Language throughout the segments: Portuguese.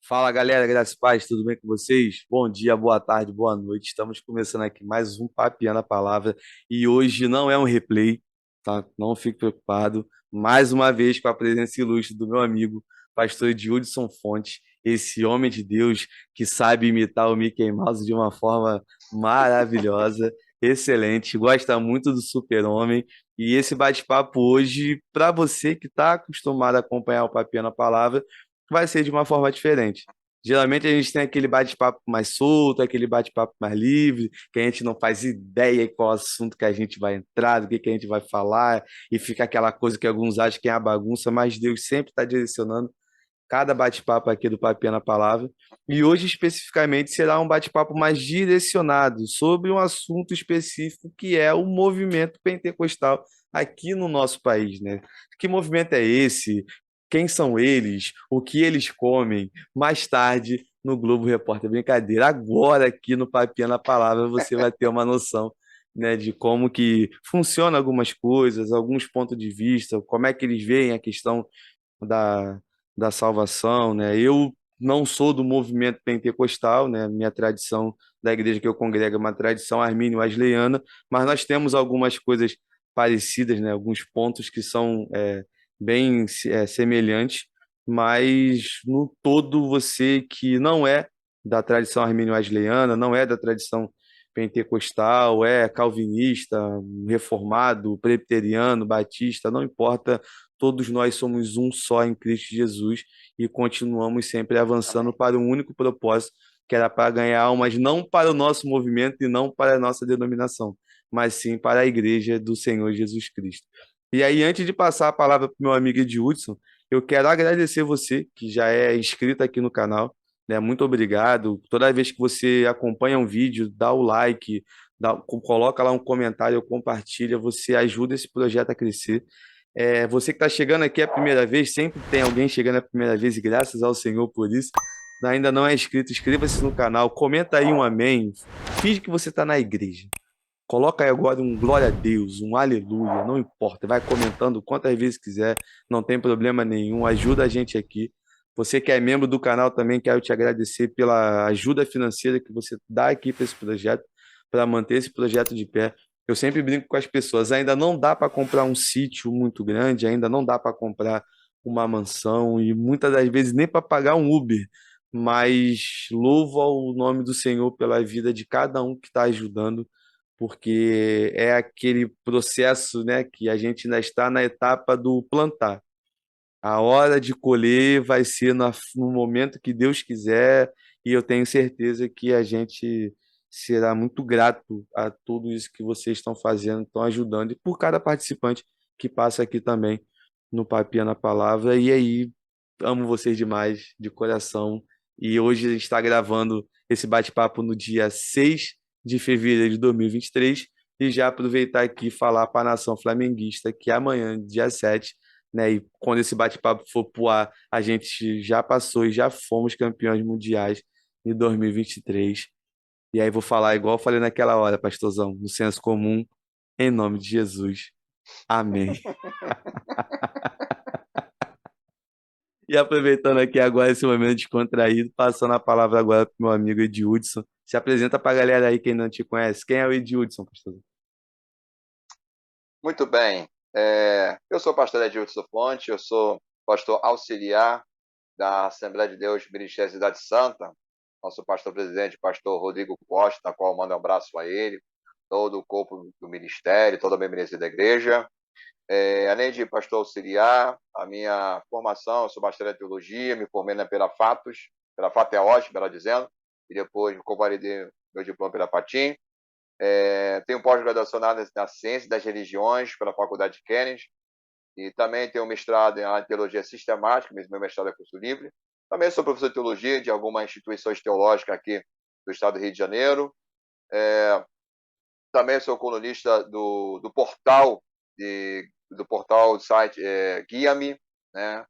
Fala galera, graças e paz, tudo bem com vocês? Bom dia, boa tarde, boa noite. Estamos começando aqui mais um Papiando a Palavra e hoje não é um replay, tá? Não fique preocupado. Mais uma vez com a presença ilustre do meu amigo, pastor Edildson Fontes, esse homem de Deus que sabe imitar o Mickey Mouse de uma forma maravilhosa, excelente, gosta muito do Super-Homem. E esse bate-papo hoje, para você que está acostumado a acompanhar o Papiando a Palavra, vai ser de uma forma diferente. Geralmente a gente tem aquele bate-papo mais solto, aquele bate-papo mais livre, que a gente não faz ideia qual assunto que a gente vai entrar, do que a gente vai falar, e fica aquela coisa que alguns acham que é a bagunça, mas Deus sempre está direcionando cada bate-papo aqui do Papinha na Palavra. E hoje, especificamente, será um bate-papo mais direcionado sobre um assunto específico que é o movimento pentecostal aqui no nosso país, né? Que movimento é esse? Quem são eles? O que eles comem? Mais tarde, no Globo Repórter. Brincadeira. Agora, aqui no Papinha na Palavra, você vai ter uma noção, né, de como que funciona algumas coisas, alguns pontos de vista, como é que eles veem a questão da, da salvação, né? Eu não sou do movimento pentecostal, né? Minha tradição da igreja que eu congrego é uma tradição armínio-wesleyana, mas nós temos algumas coisas parecidas, né? Alguns pontos que são bem semelhantes, mas no todo você que não é da tradição armínio-wesleyana, não é da tradição pentecostal, é calvinista, reformado, presbiteriano, batista, não importa, todos nós somos um só em Cristo Jesus e continuamos sempre avançando Amém. para um único propósito, que era para ganhar almas não para o nosso movimento e não para a nossa denominação, mas sim para a igreja do Senhor Jesus Cristo. E aí, antes de passar a palavra para o meu amigo Edilson, eu quero agradecer você que já é inscrito aqui no canal, né? Muito obrigado. Toda vez que você acompanha um vídeo, dá o like, coloca lá um comentário, compartilha, você ajuda esse projeto a crescer. Você que está chegando aqui a primeira vez, sempre tem alguém chegando a primeira vez, e graças ao Senhor por isso. Ainda não é inscrito, inscreva-se no canal, comenta aí um amém, finge que você está na igreja. Coloca aí agora um glória a Deus, um aleluia, não importa, vai comentando quantas vezes quiser, não tem problema nenhum, ajuda a gente aqui. Você que é membro do canal também, quero te agradecer pela ajuda financeira que você dá aqui para esse projeto, para manter esse projeto de pé. Eu sempre brinco com as pessoas, ainda não dá para comprar um sítio muito grande, ainda não dá para comprar uma mansão e muitas das vezes nem para pagar um Uber, mas louvo ao nome do Senhor pela vida de cada um que está ajudando, porque é aquele processo, né, que a gente ainda está na etapa do plantar. A hora de colher vai ser no momento que Deus quiser, e eu tenho certeza que a gente será muito grato a tudo isso que vocês estão fazendo, estão ajudando, e por cada participante que passa aqui também no Papinha na Palavra. E aí, amo vocês demais, de coração. E hoje a gente está gravando esse bate-papo no dia 6 de fevereiro de 2023. E já aproveitar aqui e falar para a nação flamenguista que amanhã, dia 7, né? E quando esse bate-papo for pro ar, a gente já passou e já fomos campeões mundiais em 2023. E aí vou falar igual eu falei naquela hora, pastorzão, no senso comum, em nome de Jesus. Amém. E aproveitando aqui agora esse momento descontraído, passando a palavra agora para o meu amigo Edildson. Se apresenta para a galera aí quem não te conhece. Quem é o Edildson, pastor? Muito bem. Eu sou o pastor Edilson Fonte, eu sou pastor auxiliar da Assembleia de Deus Ministério Cidade Santa. Nosso pastor presidente, pastor Rodrigo Costa, na qual eu mando um abraço a ele, todo o corpo do ministério, toda a membresia da igreja. Além de pastor auxiliar, a minha formação, eu sou bacharel em teologia, me formei pela FAT é ótimo, melhor dizendo, e depois convalidei meu diploma pela FATIM. Tenho pós-graduação na ciência das religiões pela Faculdade de Kennedy e também tenho mestrado em teologia sistemática, meu mestrado é curso livre. Também sou professor de teologia de algumas instituições teológicas aqui do estado do Rio de Janeiro. Também sou colunista do portal do site Guia-me, né?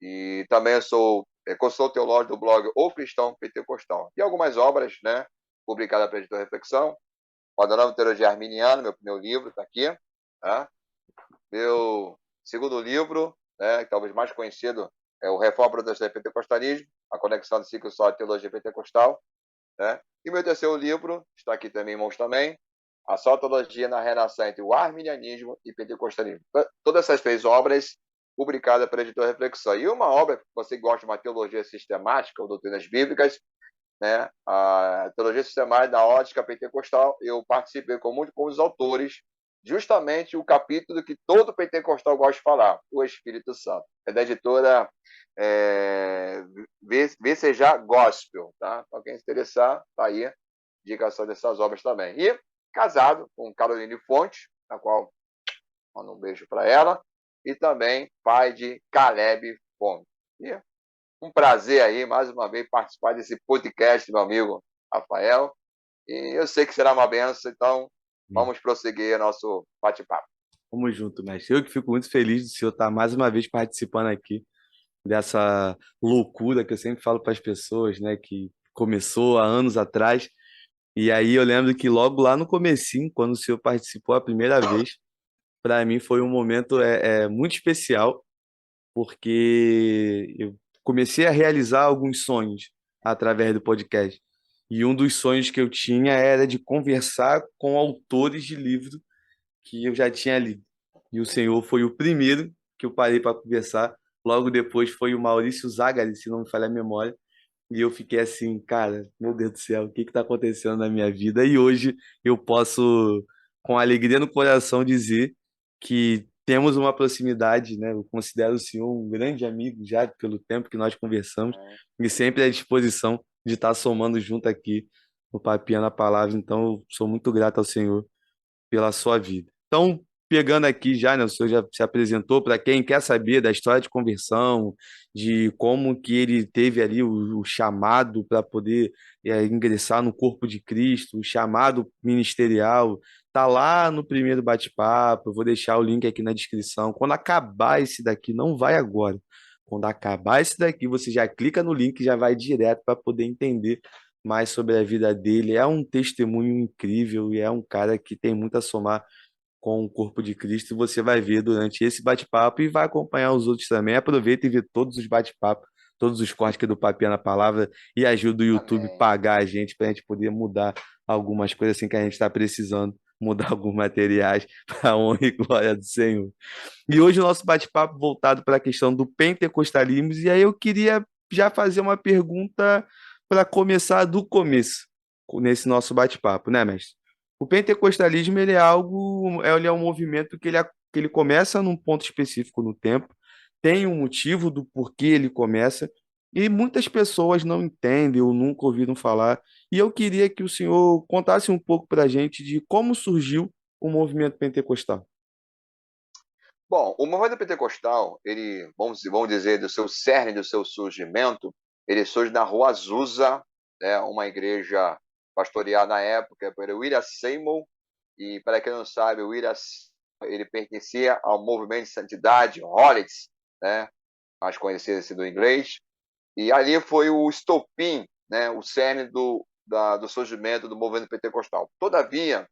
E também sou consultor teológico do blog O Cristão Pentecostal e algumas obras, né, publicadas pela Editora Reflexão. Panorama de Teologia Arminiana, meu primeiro livro, está aqui. Tá? Meu segundo livro, né, talvez mais conhecido, é o Reforma Protestante e Pentecostalismo, a conexão do ciclo só de teologia pentecostal. Né? E meu terceiro livro, está aqui também, irmãos, também, a Sotologia na relação entre o arminianismo e pentecostalismo. Todas essas três obras publicadas pela editora Reflexão. E uma obra, que você gosta de uma teologia sistemática ou doutrinas bíblicas, né? A teologia sistemática da ótica pentecostal, eu participei com os autores, justamente o capítulo que todo pentecostal gosta de falar, o Espírito Santo. É da editora VCJ Gospel. Tá? Então, quem se interessar, tá aí, indicação dessas obras também. E casado com Caroline Fonte, na qual mando um beijo para ela, e também pai de Caleb Fonte. E um prazer aí, mais uma vez, participar desse podcast, meu amigo Rafael. E eu sei que será uma benção, então vamos prosseguir nosso bate-papo. Vamos junto, mestre. Eu que fico muito feliz do senhor estar mais uma vez participando aqui dessa loucura que eu sempre falo para as pessoas, né, que começou há anos atrás. E aí eu lembro que logo lá no comecinho, quando o senhor participou a primeira vez, para mim foi um momento muito especial, porque eu comecei a realizar alguns sonhos através do podcast. E um dos sonhos que eu tinha era de conversar com autores de livro que eu já tinha lido. E o senhor foi o primeiro que eu parei para conversar. Logo depois foi o Maurício Zagari, se não me falha a memória. E eu fiquei assim, cara, meu Deus do céu, o que está acontecendo na minha vida? E hoje eu posso, com alegria no coração, dizer que temos uma proximidade, né? Eu considero o senhor um grande amigo já pelo tempo que nós conversamos e sempre à disposição de estar somando junto aqui no Papinha na Palavra. Então, eu sou muito grato ao senhor pela sua vida. Então, pegando aqui já, né, o senhor já se apresentou para quem quer saber da história de conversão, de como que ele teve ali o chamado para poder ingressar no corpo de Cristo, o chamado ministerial, tá lá no primeiro bate-papo. Eu vou deixar o link aqui na descrição. Quando acabar esse daqui, não vai agora. Quando acabar esse daqui, você já clica no link e já vai direto para poder entender mais sobre a vida dele. É um testemunho incrível e é um cara que tem muito a somar com o corpo de Cristo. E você vai ver durante esse bate-papo e vai acompanhar os outros também. Aproveita e vê todos os bate-papos, todos os cortes aqui do Papinha na Palavra e ajuda o YouTube a Amém. pagar a gente para a gente poder mudar algumas coisas assim que a gente está precisando. Mudar alguns materiais para a honra e glória do Senhor. E hoje o nosso bate-papo voltado para a questão do pentecostalismo. E aí eu queria já fazer uma pergunta para começar do começo, nesse nosso bate-papo, né, mestre? O pentecostalismo ele é algo, ele é um movimento que ele começa num ponto específico no tempo, tem um motivo do porquê ele começa, e muitas pessoas não entendem ou nunca ouviram falar. E eu queria que o senhor contasse um pouco para a gente de como surgiu o movimento pentecostal. Bom, o movimento pentecostal, ele, vamos dizer, do seu cerne, do seu surgimento, ele surge na Rua Azusa, né, uma igreja pastoreada na época por William Seymour, e para quem não sabe, o William ele pertencia ao movimento de santidade, Holiness, né, mais conhecido assim do inglês, e ali foi o estopim, né, o cerne do surgimento do movimento pentecostal. Todavia,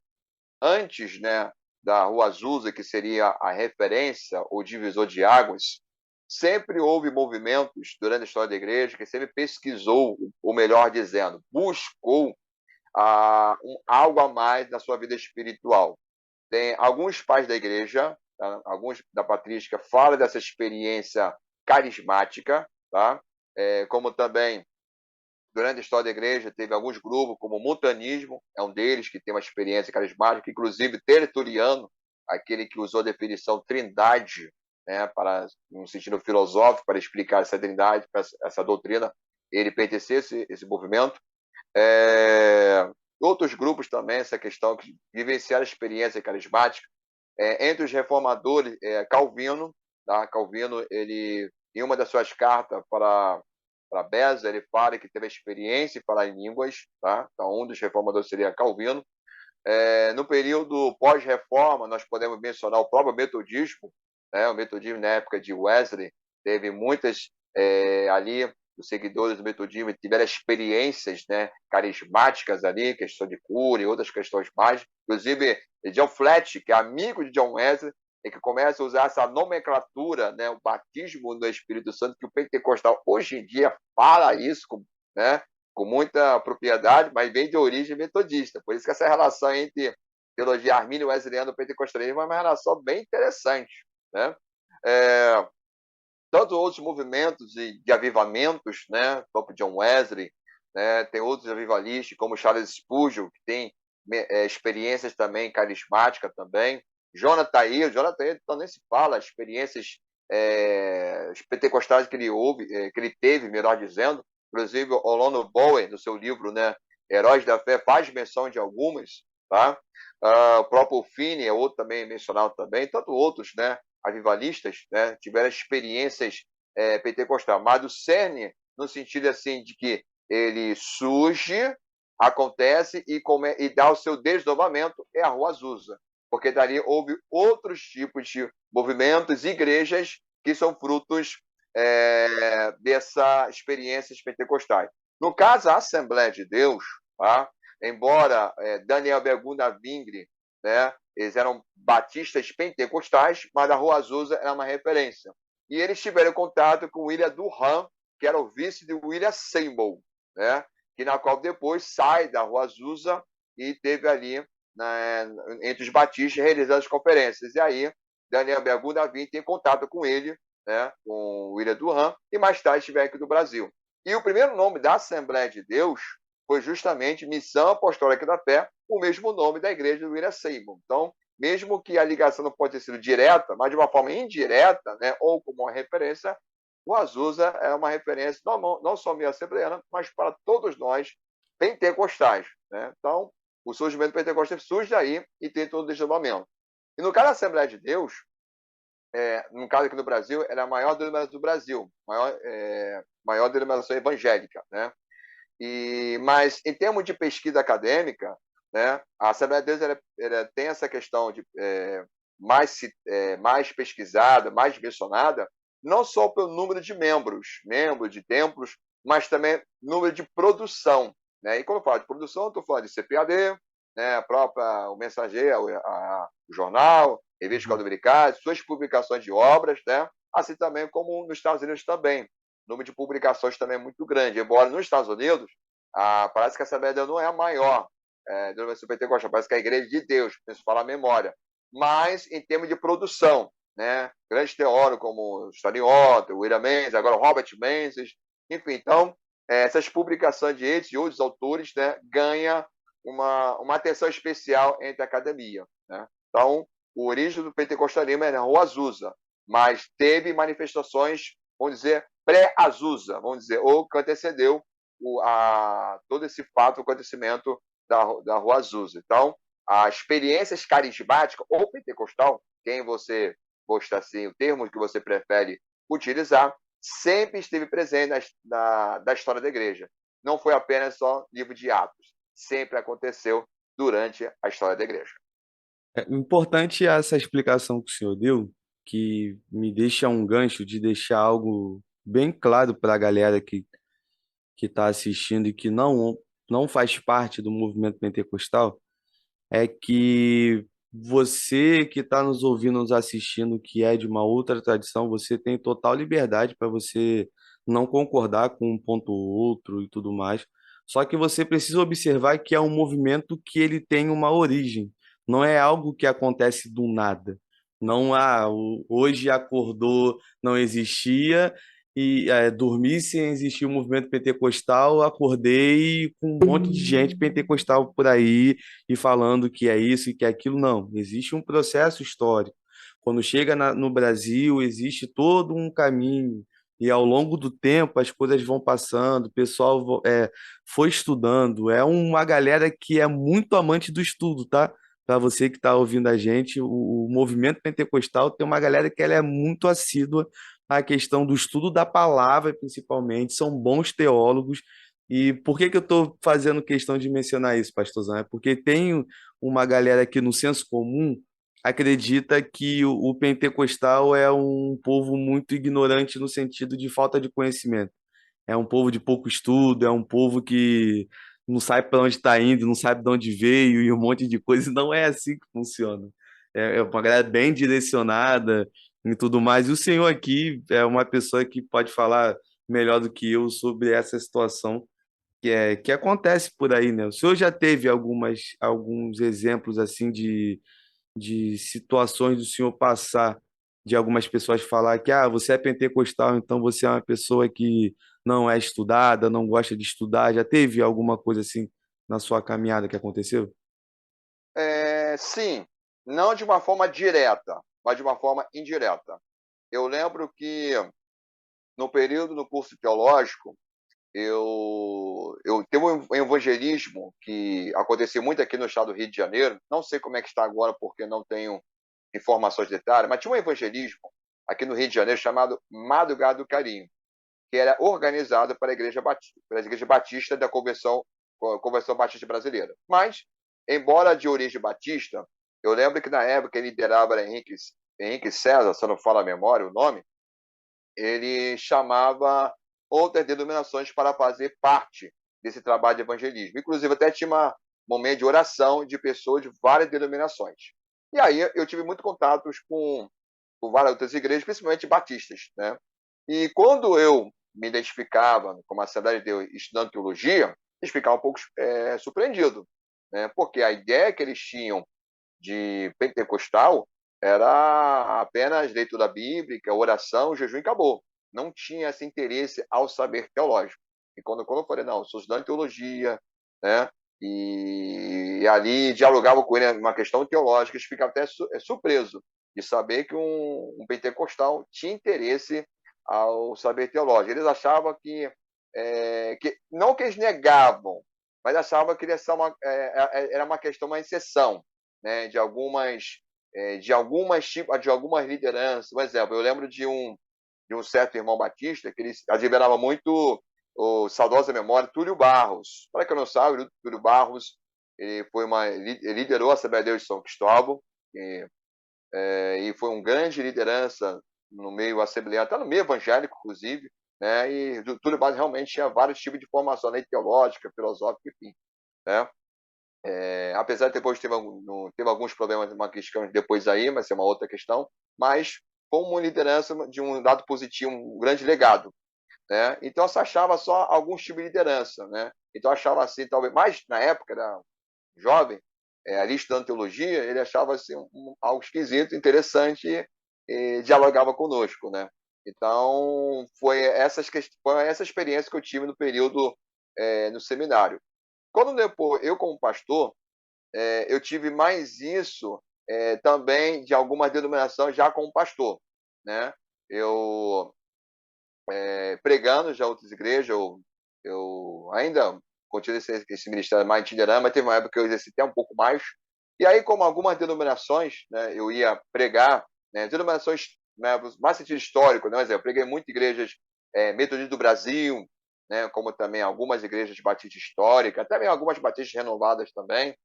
antes, né, da Rua Azusa, que seria a referência, o divisor de águas, sempre houve movimentos durante a história da igreja que sempre pesquisou, ou melhor dizendo, buscou algo a mais na sua vida espiritual. Tem alguns pais da igreja, tá? Alguns da patrística falam dessa experiência carismática, tá? Como também durante a história da igreja, teve alguns grupos, como o montanismo, é um deles, que tem uma experiência carismática, inclusive Tertuliano, aquele que usou a definição trindade, né, no sentido filosófico, para explicar essa trindade, essa doutrina, ele pertencia a esse movimento. Outros grupos também, essa questão de vivenciar a experiência carismática. Entre os reformadores, Calvino, tá? Calvino, ele, em uma das suas cartas para Beza, ele fala que teve a experiência em falar em línguas, tá? Então, um dos reformadores seria Calvino. No período pós-reforma, nós podemos mencionar o próprio metodismo, né? O metodismo, na época de Wesley, teve muitas ali os seguidores do metodismo tiveram experiências, né, carismáticas ali, questão de cura e outras questões mais. Inclusive, John Flatt, que é amigo de John Wesley, e que começa a usar essa nomenclatura, né, o batismo no Espírito Santo, que o pentecostal hoje em dia fala isso, né, com muita propriedade, mas vem de origem metodista. Por isso que essa relação entre teologia armínio wesleyana e pentecostalismo é uma relação bem interessante, né? É, tanto outros movimentos de avivamentos, né, como John Wesley, né, tem outros avivalistas como Charles Spurgeon, que tem experiências também carismáticas também. Jonathan então nem se fala, experiências pentecostais que ele teve, melhor dizendo. Inclusive, Orlando Bowen, no seu livro, né, Heróis da Fé, faz menção de algumas, tá? O próprio Finney é outro também mencionado também, tanto outros, né, avivalistas, né, tiveram experiências pentecostais, mas o cerne, no sentido assim de que ele surge, acontece e dá o seu desdobramento, é a Rua Azusa, porque dali houve outros tipos de movimentos, igrejas que são frutos dessas experiências pentecostais. No caso, a Assembleia de Deus, tá? Embora Daniel Begunda Vingre, né, eles eram batistas pentecostais, mas a Rua Azusa era uma referência. E eles tiveram contato com William Durham, que era o vice de William Seymour, né, que na qual depois sai da Rua Azusa e teve ali, né, entre os batistas, realizando as conferências. E aí, Daniel Begunda Vingre tem contato com ele, né, com William Durham, e mais tarde estiver aqui do Brasil. E o primeiro nome da Assembleia de Deus foi justamente Missão Apostólica da Fé, o mesmo nome da igreja do William Seymour. Então, mesmo que a ligação não pode ter sido direta, mas de uma forma indireta, né, ou como uma referência, o Azusa é uma referência não só minha assembleana, mas para todos nós pentecostais, né? Então, o surgimento pentecostal surge daí e tem todo o desdobramento. E no caso da Assembleia de Deus, no caso aqui no Brasil, era a maior denominação do Brasil, maior denominação evangélica, né? Mas em termos de pesquisa acadêmica, né, a Assembleia de Deus tem essa questão de mais pesquisada, mais mencionada, não só pelo número de membros de templos, mas também número de produção, né? E quando eu falo de produção, estou falando de CPAD, né, o Mensageiro, o jornal, Revista Código suas publicações de obras, né? Assim também como nos Estados Unidos também. O número de publicações também é muito grande, embora nos Estados Unidos, parece que a Assembleia de Deus não é a maior denominação pentecostal, parece que é a Igreja de Deus, se fala a memória. Mas, em termos de produção, né, grandes teóricos como Stanley Otto, William Menzies, agora Robert Menzies, enfim, então, essas publicações de eles e outros autores, né, ganham uma atenção especial entre a academia, né? Então, o origem do pentecostalismo é na Rua Azusa, mas teve manifestações, vamos dizer, pré-Azusa, vamos dizer, ou que antecedeu todo esse fato, o acontecimento da Rua Azusa. Então, as experiências carismáticas ou pentecostal, quem você gosta assim, o termo que você prefere utilizar, sempre esteve presente da história da igreja. Não foi apenas só livro de Atos, sempre aconteceu durante a história da igreja. É importante essa explicação que o senhor deu, que me deixa um gancho de deixar algo bem claro para a galera que está assistindo e que não faz parte do movimento pentecostal, é que você que está nos ouvindo, nos assistindo, que é de uma outra tradição, você tem total liberdade para você não concordar com um ponto ou outro e tudo mais. Só que você precisa observar que é um movimento que ele tem uma origem, não é algo que acontece do nada. Não hoje acordou, não existia e dormi sem existir o movimento pentecostal, acordei com um monte de gente pentecostal por aí e falando que é isso e que é aquilo. Não, existe um processo histórico. Quando chega no Brasil, existe todo um caminho. E ao longo do tempo as coisas vão passando, o pessoal foi estudando. É uma galera que é muito amante do estudo, tá? Para você que está ouvindo a gente, o movimento pentecostal tem uma galera que ela é muito assídua à questão do estudo da palavra, principalmente. São bons teólogos. E por que que eu estou fazendo questão de mencionar isso, pastorzão? É porque tem uma galera que, no senso comum, acredita que o pentecostal é um povo muito ignorante no sentido de falta de conhecimento. é um povo de pouco estudo, é um povo que não sabe para onde está indo, não sabe de onde veio e um monte de coisa. E não é assim que funciona. É uma galera bem direcionada e tudo mais. E o senhor aqui é uma pessoa que pode falar melhor do que eu sobre essa situação que acontece por aí, né? O senhor já teve alguns exemplos assim de situações do senhor passar, de algumas pessoas falar que você é pentecostal, então você é uma pessoa que não é estudada, não gosta de estudar. Já teve alguma coisa assim na sua caminhada que aconteceu? Sim, não de uma forma direta, mas de uma forma indireta. Eu lembro que no período do curso teológico, eu teve um evangelismo que acontecia muito aqui no estado do Rio de Janeiro. Não sei como é que está agora, porque não tenho informações detalhes, mas tinha um evangelismo aqui no Rio de Janeiro chamado Madrugada do Carinho, que era organizado para a Igreja Batista da Convenção Batista Brasileira. Mas, embora de origem batista, eu lembro que na época ele liderava era Henrique César, se eu não falo a memória o nome, ele chamava outras denominações para fazer parte desse trabalho de evangelismo. Inclusive, até tinha um momento de oração de pessoas de várias denominações. E aí eu tive muito contatos com várias outras igrejas, principalmente batistas, né? E quando eu me identificava como Assembleia de Deus estudando teologia, eles ficavam um pouco surpreendidos, né? Porque a ideia que eles tinham de pentecostal era apenas leitura bíblica, oração, jejum e acabou. Não tinha esse interesse ao saber teológico. E quando eu falei, não, eu sou estudante de teologia, né? E ali dialogava com ele uma questão teológica, eles ficavam até surpresos de saber que um pentecostal tinha interesse ao saber teológico. Eles achavam que não que eles negavam, mas achavam que era uma questão, uma exceção, né, de algumas lideranças. Por exemplo, eu lembro de um certo irmão batista que ele admirava muito o saudosa memória Túlio Barros. Para quem não sabe, o Túlio Barros ele liderou a Assembleia de Deus de São Cristóvão e foi um grande liderança no meio assembleário, até no meio evangélico, inclusive, né? E o Túlio Barros realmente tinha vários tipos de formação, né, teológica, filosófica, enfim, né? Apesar de depois teve alguns problemas, uma questão depois aí, mas é uma outra questão, mas como liderança de um lado positivo, um grande legado, né? Então se achava só alguns tipos de liderança, né? Então achava assim, talvez, mais na época era jovem, ali estudando teologia, ele achava assim algo esquisito, interessante e dialogava conosco, né? Então foi essa experiência que eu tive no período no seminário. Quando depois eu como pastor eu tive mais isso também de algumas denominações já como pastor, né? Eu pregando já outras igrejas, eu ainda continuo esse ministério mais itinerante, mas teve uma época que eu exerci até um pouco mais. E aí, como algumas denominações, né, eu ia pregar, né, denominações, né, mais sentido histórico, né, eu preguei muitas igrejas metodistas do Brasil, né, como também algumas igrejas batistas históricas, até mesmo algumas batistas renovadas também.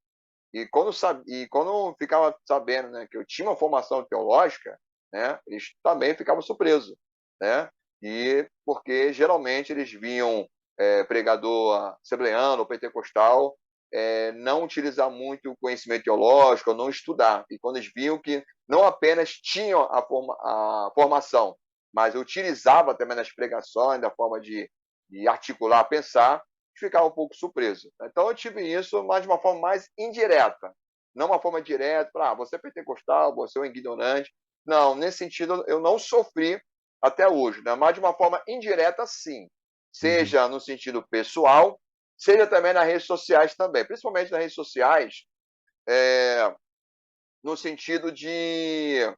E quando ficava sabendo, né, que eu tinha uma formação teológica, né, eles também ficavam surpresos, né? E porque geralmente eles viam pregador assembleano ou pentecostal não utilizar muito o conhecimento teológico, ou não estudar. E quando eles viam que não apenas tinham a formação, mas utilizava também nas pregações, da forma de articular, pensar, ficava um pouco surpreso. Então eu tive isso, mas de uma forma mais indireta, não uma forma direta, você é pentecostal, você é um ignorante. Não, nesse sentido eu não sofri até hoje, né? Mas de uma forma indireta, sim. Uhum. Seja no sentido pessoal, seja também nas redes sociais também. Principalmente nas redes sociais, no sentido de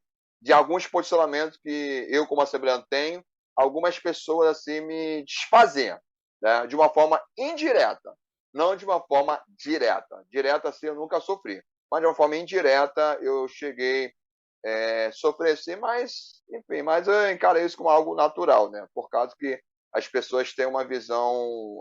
alguns posicionamentos que eu, como assembleano, tenho, algumas pessoas assim me desfazendo, né? De uma forma indireta, não de uma forma direta. Direta, assim, eu nunca sofri. Mas de uma forma indireta, eu cheguei sofrer sim, mas, enfim, mas eu encaro isso como algo natural, né? Por causa que as pessoas têm uma visão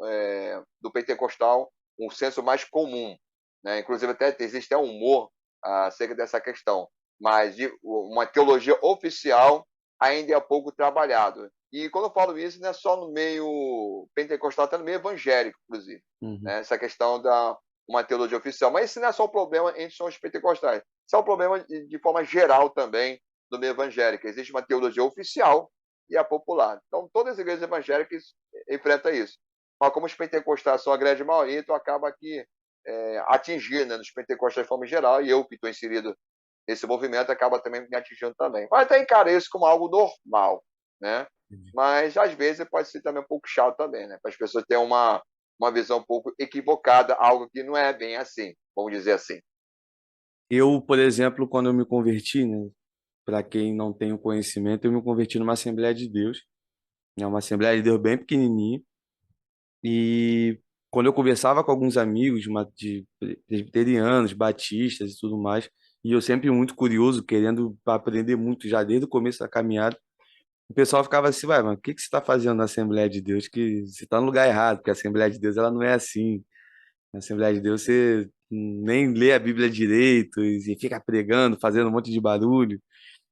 do pentecostal, um senso mais comum, né? Inclusive até existe até um humor acerca dessa questão, mas uma teologia oficial ainda é pouco trabalhado. E quando eu falo isso, não é só no meio pentecostal, até no meio evangélico, inclusive. Uhum. Né? Essa questão da uma teologia oficial. Mas esse não é só o problema entre os pentecostais. Isso é um problema de forma geral também no meio evangélico. Existe uma teologia oficial e a popular. Então, todas as igrejas evangélicas enfrentam isso. Mas como os pentecostais são a grande maioria, então acaba que atingir, né, nos pentecostais de forma geral, e eu que estou inserido nesse movimento acaba também me atingindo também. Mas até encaro isso como algo normal, né? Mas às vezes pode ser também um pouco chato também, né? Para as pessoas terem uma visão um pouco equivocada, algo que não é bem assim, vamos dizer assim. Eu, por exemplo, quando eu me converti, né, para quem não tem o conhecimento, eu me converti numa Assembleia de Deus, né, uma Assembleia de Deus bem pequenininha, e quando eu conversava com alguns amigos de presbiterianos, batistas e tudo mais, e eu sempre muito curioso, querendo aprender muito já desde o começo da caminhada, o pessoal ficava assim, ué, mas o que que você está fazendo na Assembleia de Deus? Que você está no lugar errado, porque a Assembleia de Deus ela não é assim. Na Assembleia de Deus você nem lê a Bíblia direito e fica pregando, fazendo um monte de barulho.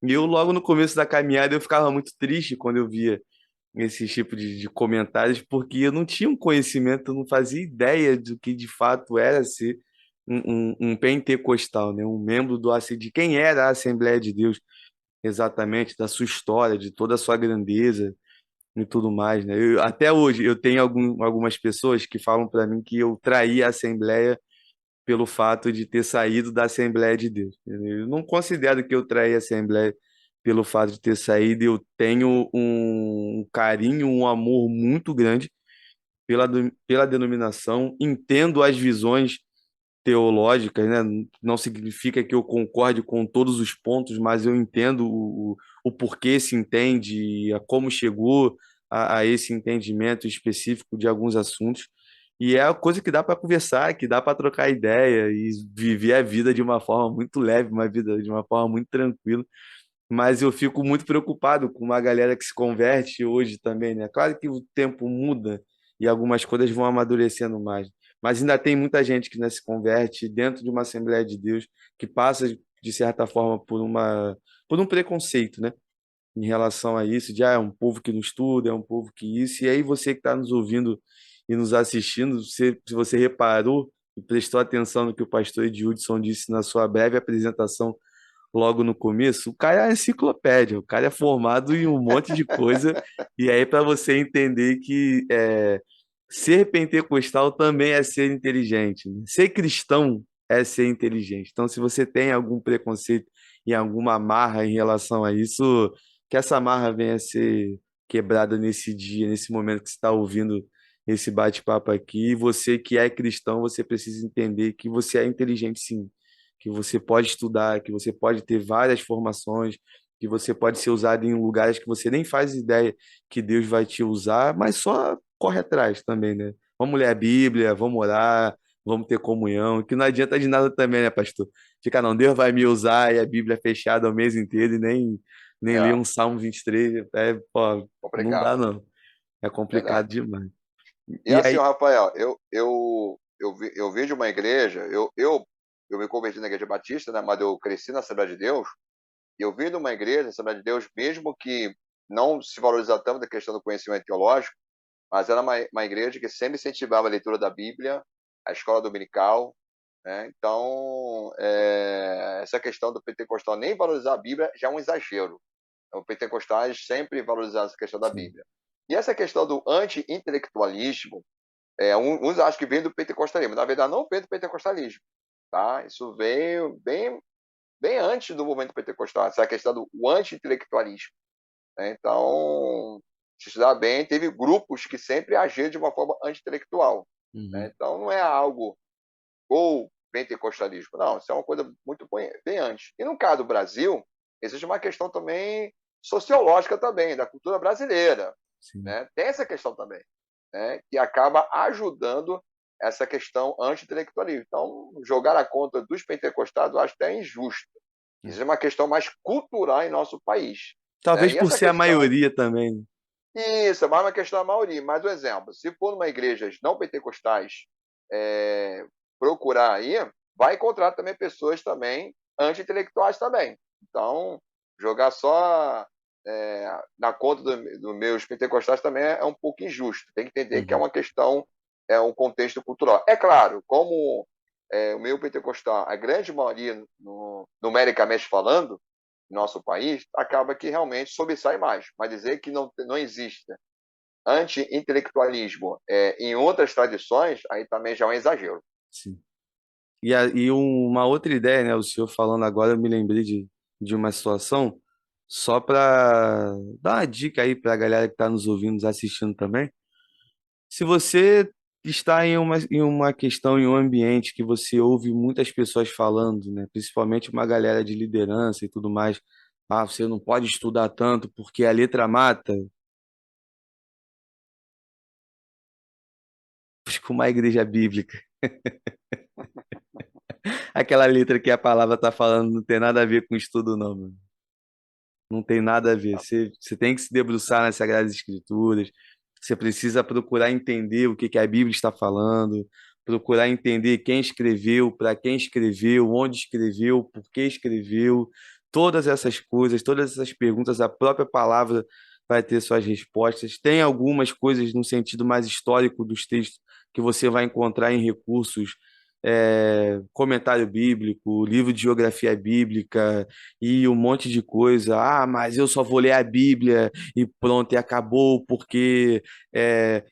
E eu, logo no começo da caminhada, eu ficava muito triste quando eu via esse tipo de comentários, porque eu não tinha um conhecimento, eu não fazia ideia do que de fato era ser um pentecostal, né? Um membro de quem era a Assembleia de Deus, exatamente, da sua história, de toda a sua grandeza e tudo mais, né? Até hoje eu tenho algumas pessoas que falam para mim que eu traí a Assembleia pelo fato de ter saído da Assembleia de Deus. Eu não considero que eu traí a Assembleia pelo fato de ter saído. Eu tenho um carinho, um amor muito grande pela denominação. Entendo as visões teológicas, né? Não significa que eu concorde com todos os pontos, mas eu entendo o porquê se entende, a como chegou a esse entendimento específico de alguns assuntos. E é a coisa que dá para conversar, que dá para trocar ideia e viver a vida de uma forma muito leve, uma vida de uma forma muito tranquila. Mas eu fico muito preocupado com uma galera que se converte hoje também, né? Claro que o tempo muda e algumas coisas vão amadurecendo mais, mas ainda tem muita gente que, né, se converte dentro de uma Assembleia de Deus, que passa, de certa forma, por um preconceito, né? Em relação a isso, de é um povo que não estuda, é um povo que isso, e aí você que está nos ouvindo e nos assistindo, se você reparou e prestou atenção no que o pastor Edildson disse na sua breve apresentação logo no começo, o cara é enciclopédia, o cara é formado em um monte de coisa, e aí para você entender que ser pentecostal também é ser inteligente, né? Ser cristão é ser inteligente. Então, se você tem algum preconceito e alguma amarra em relação a isso, que essa amarra venha a ser quebrada nesse dia, nesse momento que você está ouvindo esse bate-papo aqui. E você que é cristão, você precisa entender que você é inteligente, sim, que você pode estudar, que você pode ter várias formações, que você pode ser usado em lugares que você nem faz ideia que Deus vai te usar, mas só corre atrás também, né? Vamos ler a Bíblia, vamos orar, vamos ter comunhão, que não adianta de nada também, né, pastor? Fica, não, Deus vai me usar e a Bíblia é fechada o mês inteiro e nem ler É, um Salmo 23, pô, não dá complicado, não, é complicado verdade. demais. E E assim, aí, ó, Rafael, eu vim de uma igreja, eu me converti na igreja batista, né, mas eu cresci na Assembleia de Deus, e eu vim de uma igreja, na Assembleia de Deus, mesmo que não se valoriza tanto a questão do conhecimento teológico, mas era uma igreja que sempre incentivava a leitura da Bíblia, a escola dominical, né? Então, essa questão do pentecostal nem valorizar a Bíblia já é um exagero. Então, os pentecostais sempre valorizaram essa questão da sim, Bíblia. E essa questão do anti-intelectualismo, uns acham que vem do pentecostalismo, na verdade não vem do pentecostalismo, tá? Isso veio bem antes do movimento pentecostal, essa questão do anti-intelectualismo, né? Então, se estudar bem, teve grupos que sempre agiram de uma forma anti-intelectual, né? uhum, Então, não é algo ou pentecostalismo, não, isso é uma coisa muito bem antes. E no caso do Brasil, existe uma questão também sociológica também, da cultura brasileira, sim. né? Tem essa questão também, né? Que acaba ajudando essa questão anti-intelectualismo. Então, jogar a conta dos pentecostais eu acho até injusto. Isso é uma questão mais cultural em nosso país, né? Talvez E por essa ser a questão, maioria também. isso é mais uma questão da maioria. Mas um exemplo, se for numa igreja não pentecostais, é, procurar aí, vai encontrar também pessoas também anti-intelectuais também. Então, jogar só na conta dos meus pentecostais também é um pouco injusto. Tem que entender que é Uhum. uma questão, é um contexto cultural. É claro, como o meu pentecostal, a grande maioria, numericamente falando, no nosso país, acaba que realmente sobressai mais. Mas dizer que não existe anti-intelectualismo em outras tradições, aí também já é um exagero. Sim. E uma outra ideia, né? O senhor falando agora, eu me lembrei de uma situação, só para dar uma dica aí para a galera que está nos ouvindo, nos assistindo também. Se você está em uma questão, em um ambiente que você ouve muitas pessoas falando, né? Principalmente uma galera de liderança e tudo mais, ah, você não pode estudar tanto porque a letra mata. Busca uma igreja bíblica. Aquela letra que a palavra está falando não tem nada a ver com estudo, não, mano. Não tem nada a ver. Você tem que se debruçar nas Sagradas Escrituras. Você precisa procurar entender o que que a Bíblia está falando, procurar entender quem escreveu, para quem escreveu, onde escreveu, por que escreveu. Todas essas coisas, todas essas perguntas, a própria palavra vai ter suas respostas. Tem algumas coisas no sentido mais histórico dos textos que você vai encontrar em recursos, comentário bíblico, livro de geografia bíblica e um monte de coisa. Ah, mas eu só vou ler a Bíblia e pronto, e acabou, porque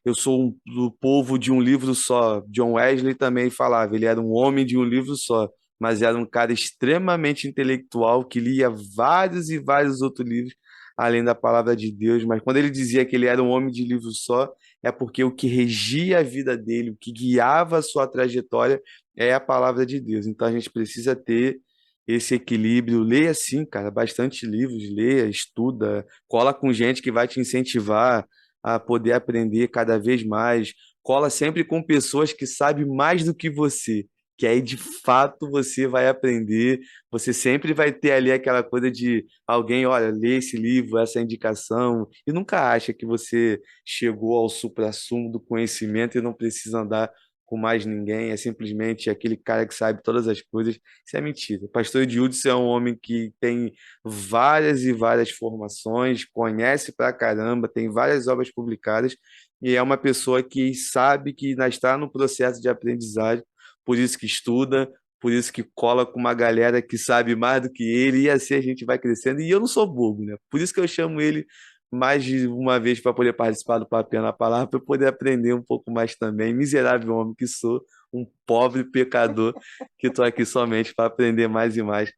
eu sou do povo de um livro só. John Wesley também falava, ele era um homem de um livro só, mas era um cara extremamente intelectual que lia vários e vários outros livros, além da palavra de Deus. Mas quando ele dizia que ele era um homem de livro só, é porque o que regia a vida dele, o que guiava a sua trajetória, é a palavra de Deus. Então a gente precisa ter esse equilíbrio. Leia sim, cara, bastante livros, leia, estuda, cola com gente que vai te incentivar a poder aprender cada vez mais. Cola sempre com pessoas que sabem mais do que você, que aí de fato você vai aprender. Você sempre vai ter ali aquela coisa de alguém, olha, lê esse livro, essa indicação, e nunca acha que você chegou ao suprassumo do conhecimento e não precisa andar com mais ninguém, é simplesmente aquele cara que sabe todas as coisas. Isso é mentira. O pastor Edildson é um homem que tem várias e várias formações, conhece pra caramba, tem várias obras publicadas e é uma pessoa que sabe que ainda está no processo de aprendizagem, por isso que estuda, por isso que cola com uma galera que sabe mais do que ele, e assim a gente vai crescendo. E eu não sou bobo, né? Por isso que eu chamo ele mais de uma vez para poder participar do Papel na Palavra, para eu poder aprender um pouco mais também. Miserável homem que sou, um pobre pecador que estou aqui somente para aprender mais e mais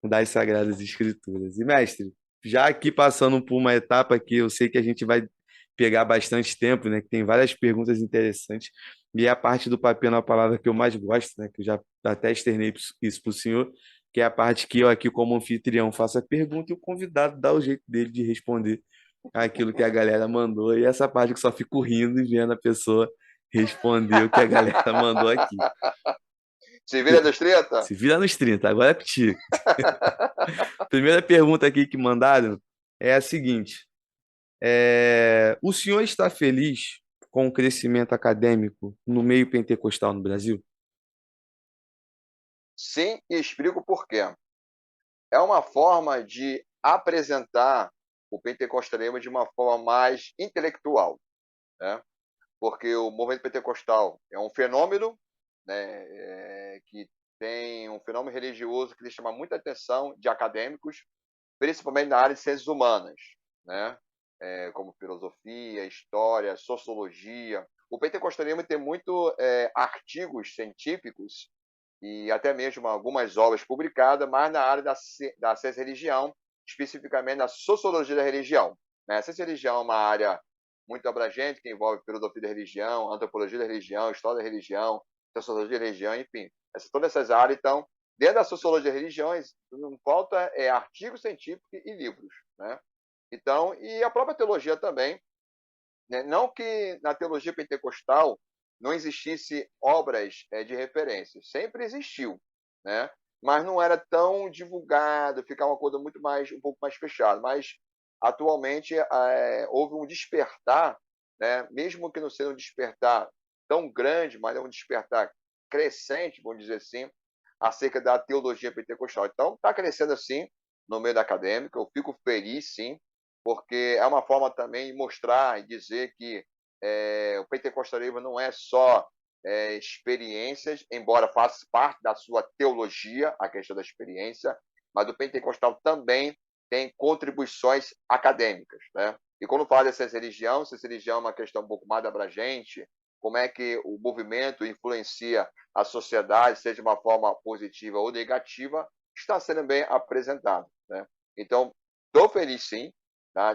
das Sagradas Escrituras. E, mestre, já aqui passando por uma etapa que eu sei que a gente vai pegar bastante tempo, né? Que tem várias perguntas interessantes. E é a parte do Papel na Palavra que eu mais gosto, né? Que eu já até externei isso para o senhor, que é a parte que eu aqui, como anfitrião, faço a pergunta e o convidado dá o jeito dele de responder aquilo que a galera mandou. E essa parte que só fico rindo e vendo a pessoa responder o que a galera mandou aqui. Se vira dos 30? Se vira nos 30, agora é contigo. Primeira pergunta aqui que mandaram é a seguinte: o senhor está feliz com o crescimento acadêmico no meio pentecostal no Brasil? Sim, e explico por quê. É uma forma de apresentar o pentecostalismo de uma forma mais intelectual, né? Porque o movimento pentecostal é um fenômeno, né, que tem um fenômeno religioso que chama muita atenção de acadêmicos, principalmente na área de ciências humanas, né? Como filosofia, história, sociologia. O pentecostalismo tem muito artigos científicos e até mesmo algumas obras publicadas, mas na área da ciência e religião, especificamente na sociologia da religião. Né? A ciência e religião é uma área muito abrangente, que envolve filosofia da religião, antropologia da religião, história da religião, sociologia da religião, enfim. Todas essas áreas, então, dentro da sociologia das religiões, não falta artigos científicos e livros. Né? Então, e a própria teologia também, né? Não que na teologia pentecostal não existisse obras de referência, sempre existiu, né? Mas não era tão divulgado, ficava uma coisa um pouco mais fechada. Mas atualmente houve um despertar, né? Mesmo que não seja um despertar tão grande, mas é um despertar crescente, vamos dizer assim, acerca da teologia pentecostal. Então, está crescendo assim no meio da acadêmica, eu fico feliz, sim, porque é uma forma também de mostrar e dizer que o pentecostalismo não é só experiências, embora faça parte da sua teologia, a questão da experiência, mas o pentecostal também tem contribuições acadêmicas, né? E quando fala dessa religião, se essa religião é uma questão um pouco mais abrangente, como é que o movimento influencia a sociedade, seja de uma forma positiva ou negativa, está sendo bem apresentado, né? Então, estou feliz sim, tá,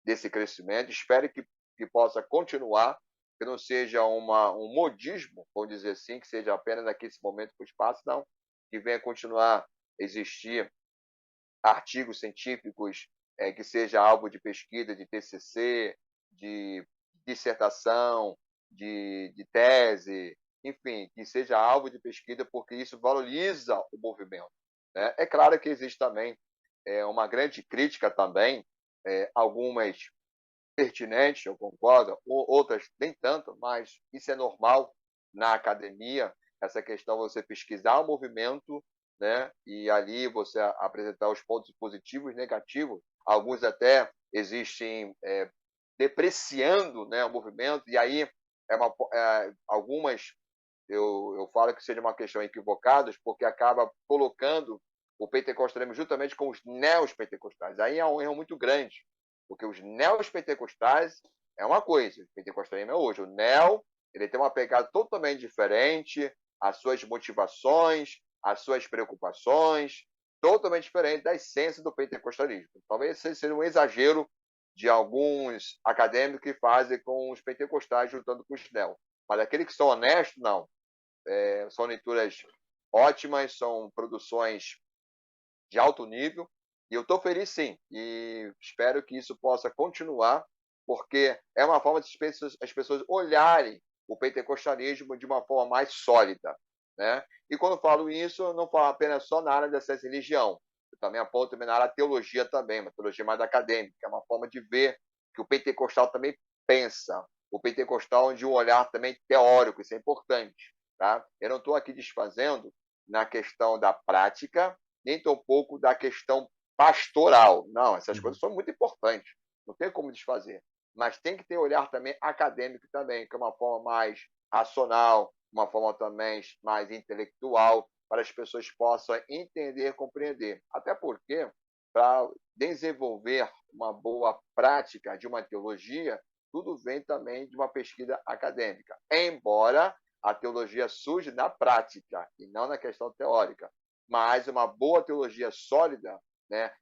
desse crescimento, espero que possa continuar, que não seja um modismo, vamos dizer assim, que seja apenas naquele momento para o espaço, não, que venha continuar a existir artigos científicos, que seja alvo de pesquisa, de TCC, de dissertação, de tese, enfim, que seja alvo de pesquisa, porque isso valoriza o movimento, né? É claro que existe também uma grande crítica também, algumas pertinentes, eu concordo, outras nem tanto, mas isso é normal na academia, essa questão de você pesquisar o movimento, né, e ali você apresentar os pontos positivos e negativos, alguns até existem depreciando, né, o movimento, e aí algumas eu falo que seja uma questão equivocadas, porque acaba colocando o pentecostalismo justamente com os neopentecostais. Aí é um erro muito grande, porque os neopentecostais é uma coisa, o pentecostalismo é hoje. O neo, ele tem uma pegada totalmente diferente, as suas motivações, as suas preocupações, totalmente diferente da essência do pentecostalismo. Talvez esse seja um exagero de alguns acadêmicos que fazem com os pentecostais juntando com os neo. Mas aqueles que são honestos, não. São leituras ótimas, são produções de alto nível, e eu estou feliz sim, e espero que isso possa continuar, porque é uma forma de as pessoas olharem o pentecostalismo de uma forma mais sólida, né? E quando falo isso, eu não falo apenas só na área dessa religião, eu também aponto também na área da teologia também, uma teologia mais acadêmica, é uma forma de ver que o pentecostal também pensa, o pentecostal de um olhar também teórico, isso é importante, tá? Eu não estou aqui desfazendo na questão da prática, nem tampouco da questão pastoral. Não, essas coisas Uhum. são muito importantes, não tem como desfazer. Mas tem que ter olhar também acadêmico também, que é uma forma mais racional, uma forma também mais intelectual, para as pessoas possam entender, compreender. Até porque, para desenvolver uma boa prática de uma teologia, tudo vem também de uma pesquisa acadêmica. Embora a teologia surge na prática e não na questão teórica, mas uma boa teologia sólida, né,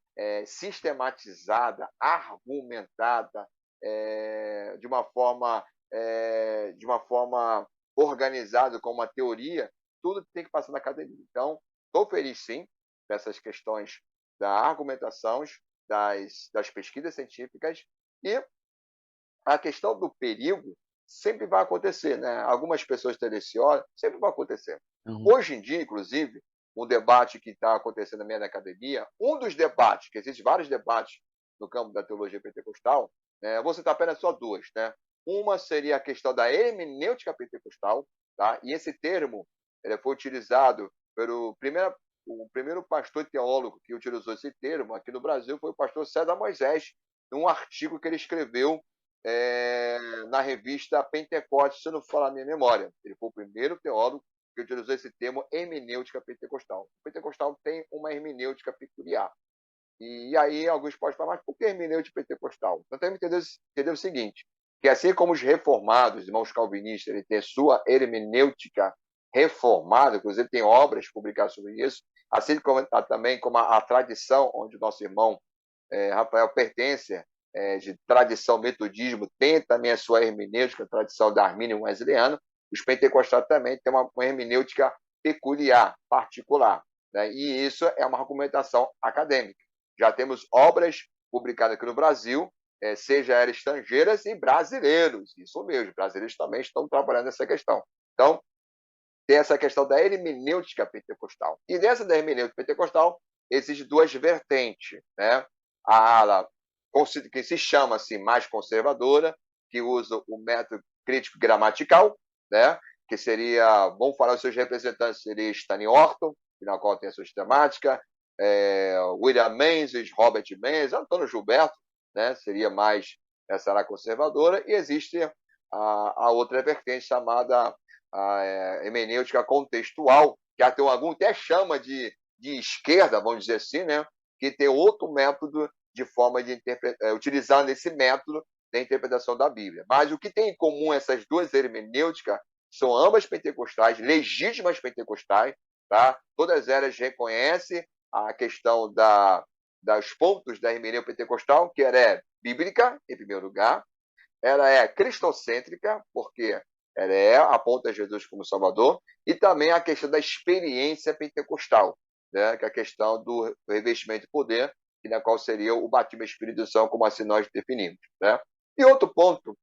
sistematizada, argumentada, de uma forma organizada com uma teoria, tudo tem que passar na academia. Então, estou feliz sim dessas questões da argumentação, das pesquisas científicas, e a questão do perigo sempre vai acontecer, né? Algumas pessoas tendenciosas, sempre vai acontecer. Uhum. Hoje em dia, inclusive, um debate que está acontecendo na academia, um dos debates, que existem vários debates no campo da teologia pentecostal, né? Eu vou citar apenas só duas, né? Uma seria a questão da hermenêutica pentecostal, tá? E esse termo ele foi utilizado o primeiro pastor teólogo que utilizou esse termo aqui no Brasil foi o pastor César Moisés, num artigo que ele escreveu na revista Pentecoste, se não falar a minha memória. Ele foi o primeiro teólogo que utilizou esse termo hermenêutica pentecostal. O pentecostal tem uma hermenêutica peculiar. E aí alguns podem falar, mas por que hermenêutica pentecostal? Então temos que entender o seguinte, que assim como os reformados, irmãos calvinistas, ele tem sua hermenêutica reformada, inclusive tem obras publicadas sobre isso, assim como também como a tradição onde o nosso irmão Rafael pertence, de tradição metodismo, tem também a sua hermenêutica, a tradição da Armínio Wesleyano, os pentecostais também têm uma hermenêutica peculiar, particular, né? E isso é uma argumentação acadêmica. Já temos obras publicadas aqui no Brasil, seja elas estrangeiras e brasileiros, isso mesmo, brasileiros também estão trabalhando nessa questão. Então, tem essa questão da hermenêutica pentecostal. E dessa da hermenêutica pentecostal, existem duas vertentes, né? A ala que se chama assim, mais conservadora, que usa o método crítico gramatical, né? Que seria, vamos falar os seus representantes, seria Stanley Orton, na qual tem a sua sistemática, William Menzies, Robert Menzies, Antônio Gilberto, né? Seria mais essa área conservadora, e existe a outra vertente chamada hermenêutica contextual, que até algum até chama de esquerda, vamos dizer assim, né? Que tem outro método de forma de utilizando esse método da interpretação da Bíblia. Mas o que tem em comum essas duas hermenêuticas são ambas pentecostais, legítimas pentecostais, tá? Todas elas reconhecem a questão dos pontos da hermenêutica pentecostal, que ela é bíblica, em primeiro lugar, ela é cristocêntrica, porque ela aponta Jesus como Salvador, e também a questão da experiência pentecostal, né? Que é a questão do revestimento de poder, na qual seria o batismo do Espírito Santo, como assim nós definimos, né? E outro ponto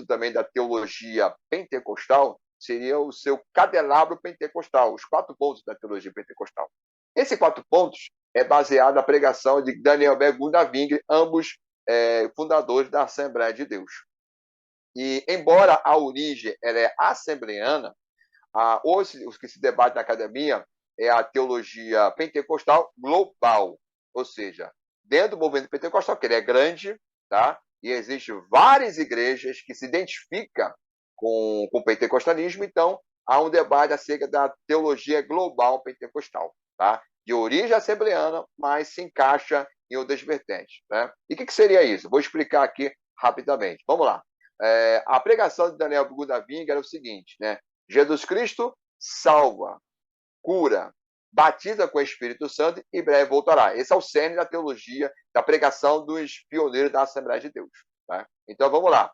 também da teologia pentecostal seria o seu candelabro pentecostal, os 4 pontos da teologia pentecostal. Esses 4 pontos é baseado na pregação de Daniel Bergunda Wingre, ambos fundadores da Assembleia de Deus. E, embora a origem ela é assembleana, hoje o que se debate na academia é a teologia pentecostal global, ou seja, dentro do movimento pentecostal, que ele é grande, tá? E existem várias igrejas que se identificam com o pentecostalismo, então há um debate acerca da teologia global pentecostal, tá? De origem assembleana, mas se encaixa em outras vertentes, né? E o que seria isso? Vou explicar aqui rapidamente. Vamos lá. A pregação de Daniel Gudaving era o seguinte, né? Jesus Cristo salva, cura, batiza com o Espírito Santo e breve voltará. Esse é o cerne da teologia, da pregação dos pioneiros da Assembleia de Deus. Tá? Então, vamos lá.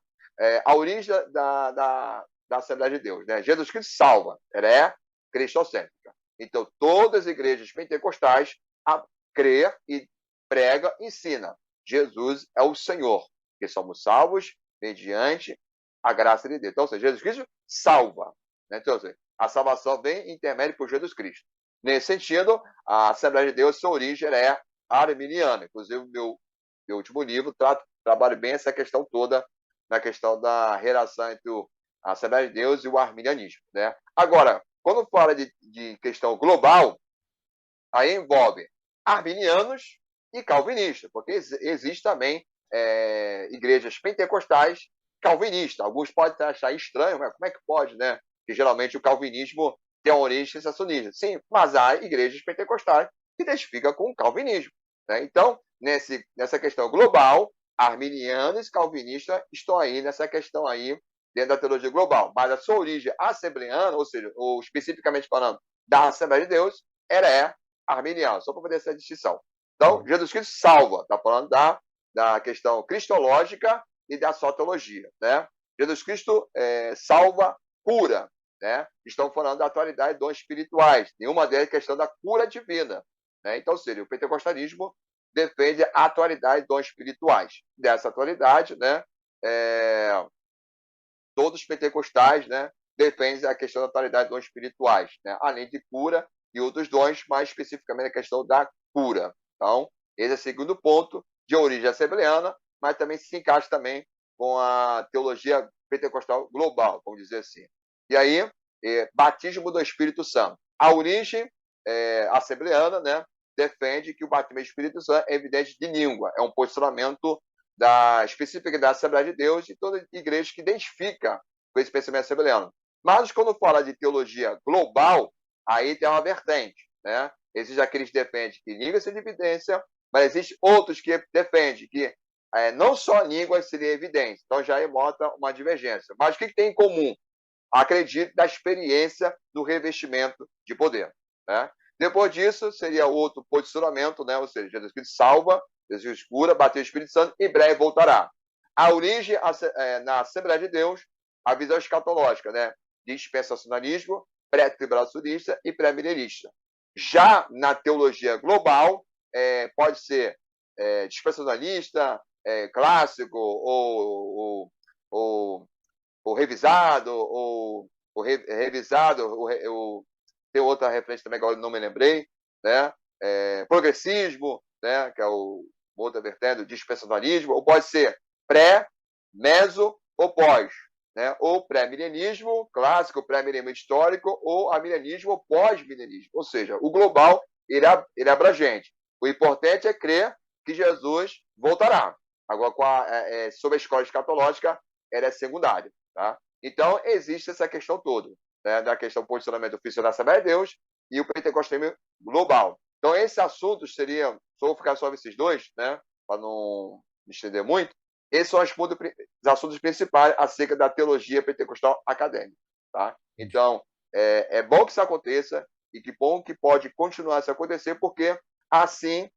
A origem da Assembleia de Deus. Né? Jesus Cristo salva, ela é cristocêntrica. Então, todas as igrejas pentecostais crê e prega, ensina. Jesus é o Senhor, que somos salvos mediante a graça de Deus. Então, ou seja, Jesus Cristo salva. Né? Então, ou seja, a salvação vem intermédio por Jesus Cristo. Nesse sentido, a Assembleia de Deus, sua origem é arminiana. Inclusive, meu último livro trabalha bem essa questão toda, na questão da relação entre a Assembleia de Deus e o arminianismo. Né? Agora, quando fala de questão global, aí envolve arminianos e calvinistas, porque existe também igrejas pentecostais calvinistas. Alguns podem achar estranho, mas como é que pode, né? Que geralmente o calvinismo tem uma origem sensacionista. Sim, mas há igrejas pentecostais que identificam com o calvinismo. Né? Então, nessa questão global, arminianos e calvinistas estão aí nessa questão aí dentro da teologia global. Mas a sua origem assembleana, ou seja, ou especificamente falando da Assembleia de Deus, ela é arminiana, só para fazer essa distinção. Então, Jesus Cristo salva, está falando da questão cristológica e da soteriologia, né? Jesus Cristo salva, cura, né? Estão falando da atualidade de dons espirituais. Nenhuma delas é questão da cura divina, né? Então, seria o pentecostalismo defende a atualidade de dons espirituais. Dessa atualidade, né? Todos os pentecostais, né? Defendem a questão da atualidade de dons espirituais, né? Além de cura e outros dons, mais especificamente a questão da cura. Então, esse é o segundo ponto, de origem assembleana, mas também se encaixa também com a teologia pentecostal global, vamos dizer assim. E aí, batismo do Espírito Santo. A origem assembleana, né, defende que o batismo do Espírito Santo é evidente de língua, é um posicionamento específico da Assembleia de Deus e toda igreja que identifica com esse pensamento assembleano. Mas quando fala de teologia global, aí tem uma vertente, né? Existem aqueles que defendem que língua seria evidência, mas existem outros que defendem que não só língua seria evidência. Então já mostra uma divergência. Mas o que tem em comum? Acredito da experiência do revestimento de poder. Né? Depois disso, seria outro posicionamento, né? Ou seja, Jesus Cristo salva, Jesus cura, bateu o Espírito Santo, em breve voltará. A origem na Assembleia de Deus, a visão escatológica, né? Dispensacionalismo, pré-tribulacionista e pré-milenista. Já na teologia global, pode ser dispensacionalista, clássico, ou revisado, ou revisado, tem outra referência também, agora não me lembrei, né? Progressismo, né? Que é outra vertente, o dispensacionalismo, ou pode ser pré, meso ou pós, né? Ou pré-milenismo clássico, pré-milenismo histórico, ou amilenismo ou pós-milenismo. Ou seja, o global ele é abrangente. O importante é crer que Jesus voltará. Agora, sobre a escola escatológica, ela é secundária. Tá? Então, existe essa questão toda, né, da questão do posicionamento oficial da Assembleia de Deus e o pentecostalismo global. Então, esses assuntos seriam, se eu ficar só nesses dois, né, para não me estender muito, esses são os assuntos principais acerca da teologia pentecostal acadêmica. Tá? Então, é bom que isso aconteça e que bom que pode continuar a se acontecer, porque assim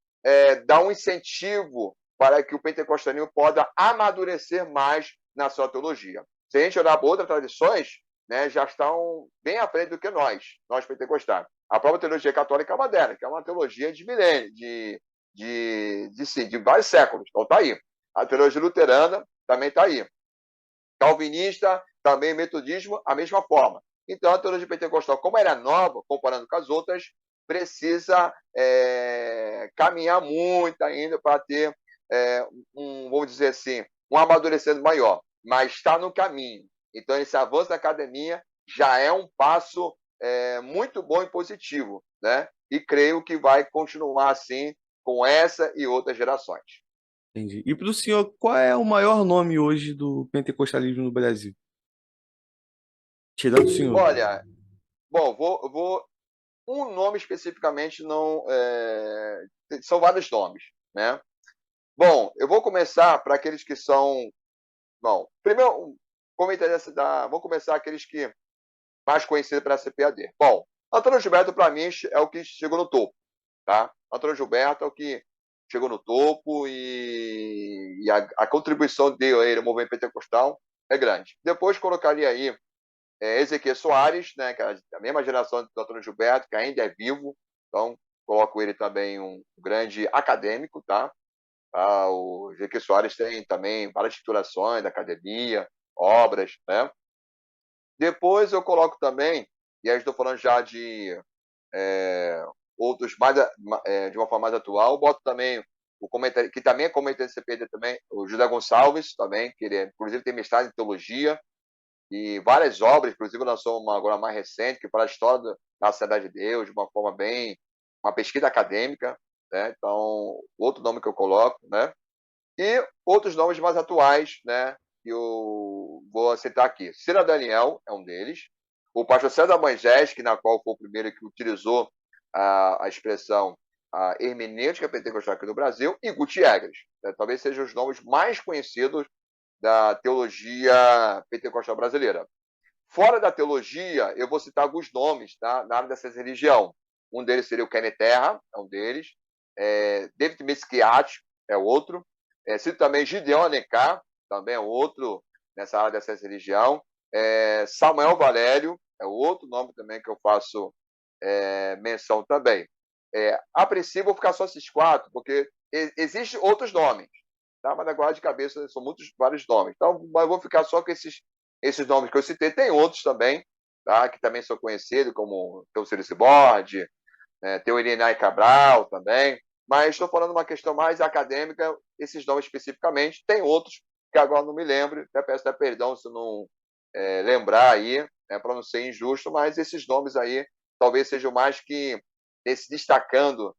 dá um incentivo para que o pentecostalismo possa amadurecer mais na sua teologia. Se a gente olhar para outras tradições, né, já estão bem à frente do que nós pentecostais. A própria teologia católica é uma delas, que é uma teologia de milênios, de vários séculos. Então está aí. A teologia luterana também está aí. Calvinista, também metodismo, a mesma forma. Então, a teologia pentecostal, como ela é nova, comparando com as outras, precisa caminhar muito ainda para ter, vamos dizer assim, um amadurecimento maior. Mas está no caminho. Então, esse avanço da academia já é um passo muito bom e positivo, né? E creio que vai continuar assim com essa e outras gerações. Entendi. E para o senhor, qual é o maior nome hoje do pentecostalismo no Brasil? Tirando o senhor. Olha, bom, vou um nome especificamente não. São vários nomes, né? Bom, eu vou começar para aqueles que são. Bom, primeiro, vou começar aqueles que mais conhecidos para a CPAD. Bom, Antônio Gilberto, para mim, é o que chegou no topo, tá? Antônio Gilberto é o que chegou no topo e a contribuição dele ao movimento pentecostal é grande. Depois colocaria aí Ezequiel Soares, né, que é da mesma geração do Antônio Gilberto, que ainda é vivo, então coloco ele também um grande acadêmico, tá? O Ezequiel Soares tem também várias titulações da academia, obras, né? Depois eu coloco também, e aí estou falando já de outros mais, de uma forma mais atual, boto também o comentário, que também é comentarista do CPD também, o José Gonçalves também, que ele inclusive tem mestrado em teologia, e várias obras, inclusive lançou uma agora mais recente, que fala a história da Cidade de Deus, de uma forma bem, uma pesquisa acadêmica, né? Então, outro nome que eu coloco, né? E outros nomes mais atuais, né? Que eu vou citar aqui. Cira Daniel é um deles. O pastor César Banges, que na qual foi o primeiro que utilizou a expressão a hermenêutica pentecostal aqui no Brasil, e Gutierrez. Né? Talvez sejam os nomes mais conhecidos da teologia pentecostal brasileira. Fora da teologia, eu vou citar alguns nomes, tá, na área dessa religião. Um deles seria o Kenneth Terra, é um deles. David Mesquiat é outro. Cito também Gideon Alencar, também é outro nessa área dessa religião. Samuel Valério é outro nome também que eu faço menção também. A princípio, vou ficar só esses quatro, porque existem outros nomes, tá? Mas agora de cabeça são vários nomes. Então, eu vou ficar só com esses nomes que eu citei. Tem outros também, tá? Que também são conhecidos, como o Círio Borde, tem o Irinai Cabral também. Mas estou falando uma questão mais acadêmica, esses nomes especificamente. Tem outros que agora não me lembro, até peço até perdão se não lembrar aí, né, para não ser injusto, mas esses nomes aí talvez sejam mais que se destacando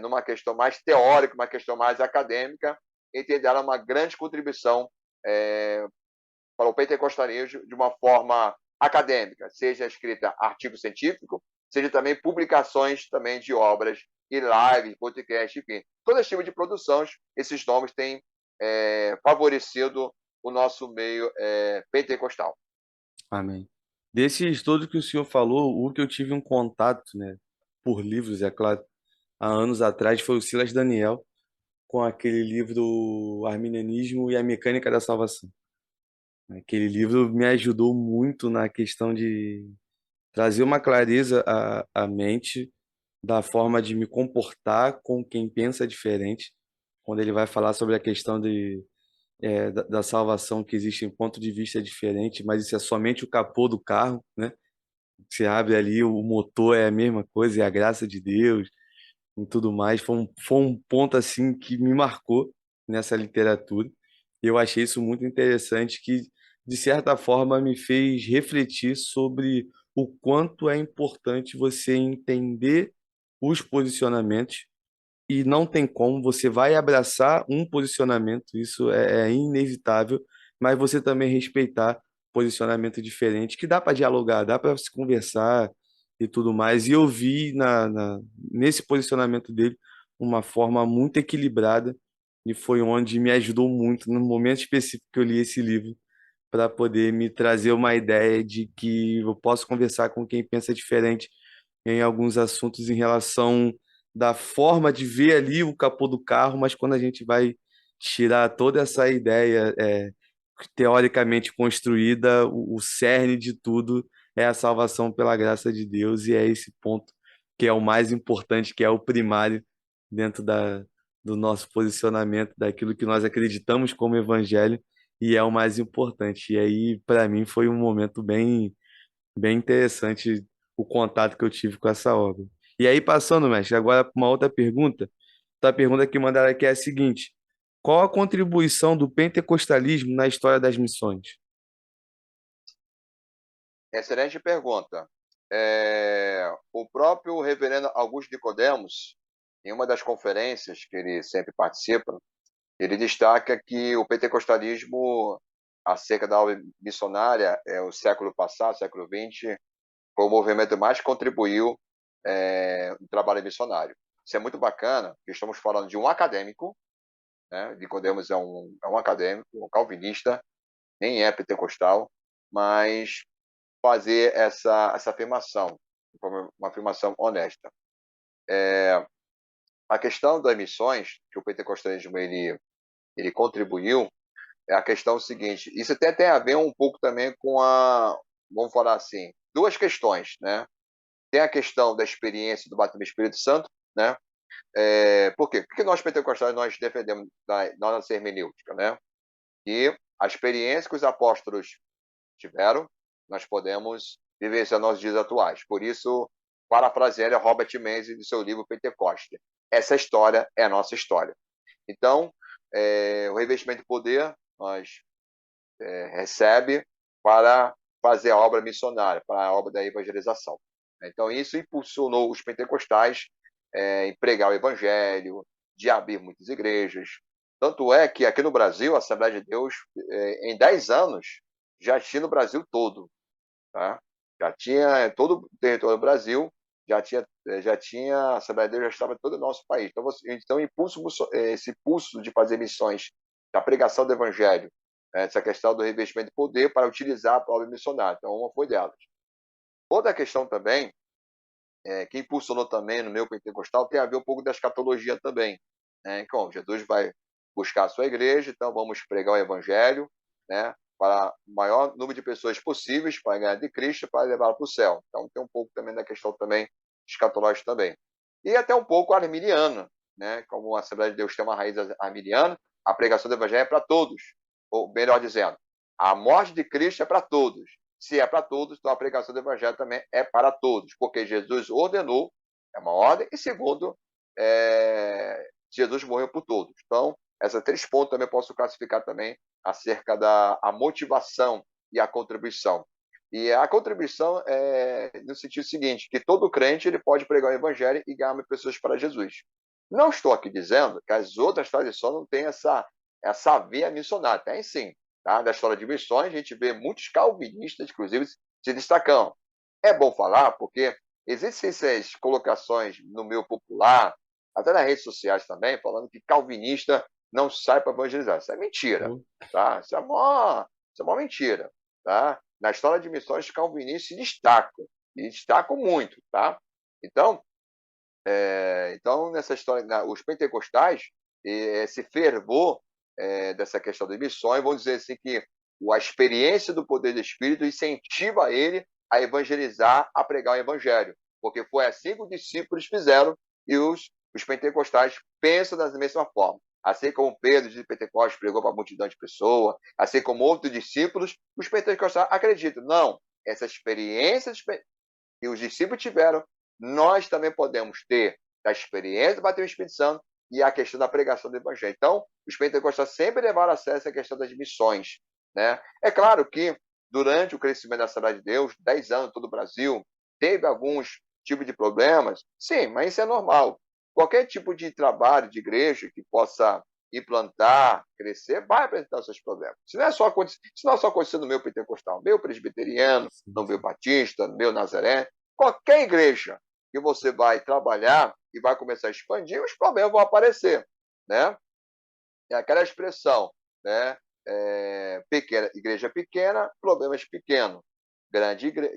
numa questão mais teórica, uma questão mais acadêmica, e deram uma grande contribuição para o pentecostalismo de uma forma acadêmica, seja escrita artigo científico, seja também publicações também de obras e lives, podcast, enfim. Todo esse tipo de produções, esses nomes têm favorecido o nosso meio pentecostal. Amém. Desses todos que o senhor falou, o que eu tive um contato, né, por livros, é claro, há anos atrás, foi o Silas Daniel, com aquele livro Arminianismo e a Mecânica da Salvação. Aquele livro me ajudou muito na questão de trazer uma clareza à mente da forma de me comportar com quem pensa diferente, quando ele vai falar sobre a questão da salvação, que existe um ponto de vista diferente, mas isso é somente o capô do carro, né? Você abre ali, o motor é a mesma coisa, é a graça de Deus e tudo mais. Foi um ponto assim que me marcou nessa literatura. Eu achei isso muito interessante, que de certa forma me fez refletir sobre o quanto é importante você entender os posicionamentos e não tem como, você vai abraçar um posicionamento, isso é inevitável, mas você também respeitar posicionamento diferente, que dá para dialogar, dá para se conversar e tudo mais. E eu vi nesse posicionamento dele uma forma muito equilibrada, e foi onde me ajudou muito no momento específico que eu li esse livro, para poder me trazer uma ideia de que eu posso conversar com quem pensa diferente em alguns assuntos em relação da forma de ver ali o capô do carro, mas quando a gente vai tirar toda essa ideia teoricamente construída, o cerne de tudo é a salvação pela graça de Deus, e é esse ponto que é o mais importante, que é o primário dentro do nosso posicionamento, daquilo que nós acreditamos como evangelho, e é o mais importante. E aí, para mim, foi um momento bem interessante o contato que eu tive com essa obra. E aí, passando, mestre, agora para uma outra pergunta. A pergunta que mandaram aqui é a seguinte: qual a contribuição do pentecostalismo na história das missões? Excelente pergunta. O próprio reverendo Augusto Nicodemos, em uma das conferências que ele sempre participa, ele destaca que o pentecostalismo, acerca da obra missionária, o século passado, século XX, foi o movimento que mais contribuiu no trabalho missionário. Isso é muito bacana, porque estamos falando de um acadêmico, né? Nicodemos é um acadêmico, um calvinista, nem é pentecostal, mas fazer essa afirmação, uma afirmação honesta. A questão das missões, que o pentecostalismo ele contribuiu, é a questão seguinte, isso até tem a ver um pouco também com vamos falar assim, duas questões, né? Tem a questão da experiência do batismo do Espírito Santo, né? Por quê? Porque nós pentecostais nós defendemos da nossa hermenêutica, né? E a experiência que os apóstolos tiveram, nós podemos vivenciar nos dias atuais. Por isso, parafraseando Robert Menzies do seu livro Pentecoste. Essa história é a nossa história. Então, o revestimento de poder nós recebe para fazer a obra missionária, para a obra da evangelização. Então, isso impulsionou os pentecostais em pregar o evangelho, de abrir muitas igrejas. Tanto é que aqui no Brasil, a Assembleia de Deus, em 10 anos, já tinha no Brasil todo. Tá? Já tinha todo o território do Brasil, já tinha a Assembleia de Deus já estava em todo o nosso país. Então esse impulso de fazer missões, da pregação do evangelho, essa questão do revestimento de poder para utilizar a obra missionária. Então, uma foi delas. Outra questão também, que impulsionou também no meu pentecostal, tem a ver um pouco da escatologia também. Né? Então, Jesus vai buscar a sua igreja, então vamos pregar o evangelho, né? Para o maior número de pessoas possíveis, para ganhar de Cristo, para levá-la para o céu. Então, tem um pouco também da questão também escatológica também. E até um pouco arminiana, né? Como a Assembleia de Deus tem uma raiz arminiana, a pregação do evangelho é para todos. Ou melhor dizendo, a morte de Cristo é para todos. Se é para todos, então a pregação do evangelho também é para todos, porque Jesus ordenou, é uma ordem, e segundo, Jesus morreu por todos. Então, esses 3 pontos também posso classificar também acerca da motivação e a contribuição. E a contribuição é no sentido seguinte, que todo crente ele pode pregar o evangelho e ganhar pessoas para Jesus. Não estou aqui dizendo que as outras tradições não têm essa veia missionária. Tem sim. Tá? Da história de missões, a gente vê muitos calvinistas, inclusive, se destacando. É bom falar, porque existem essas colocações no meio popular, até nas redes sociais também, falando que calvinista não sai para evangelizar. Isso é mentira. Tá? Isso é uma mentira. Tá? Na história de missões, os calvinistas se destacam. E destacam muito. Tá? Então, nessa história, os pentecostais, esse fervor dessa questão de missões, vamos dizer assim que a experiência do poder do Espírito incentiva ele a evangelizar, a pregar o evangelho, porque foi assim que os discípulos fizeram e os pentecostais pensam da mesma forma. Assim como Pedro de Pentecostes pregou para a multidão de pessoas, assim como outros discípulos, os pentecostais acreditam. Não, essa experiência que os discípulos tiveram, nós também podemos ter da experiência do batismo do Espírito Santo e a questão da pregação do Evangelho. Então, os pentecostais sempre levaram a sério essa questão das missões. Né? É claro que, durante o crescimento da Assembleia de Deus, 10 anos em todo o Brasil, teve alguns tipos de problemas, sim, mas isso é normal. qualquer tipo de trabalho de igreja que possa implantar, crescer, vai apresentar seus problemas. Se não é só acontecer no meu pentecostal, meu presbiteriano, Sim, no meu sim. batista, no meu nazaré, qualquer igreja que você vai trabalhar e vai começar a expandir, os problemas vão aparecer, né? É aquela expressão, né? Pequena, igreja pequena, problemas pequenos.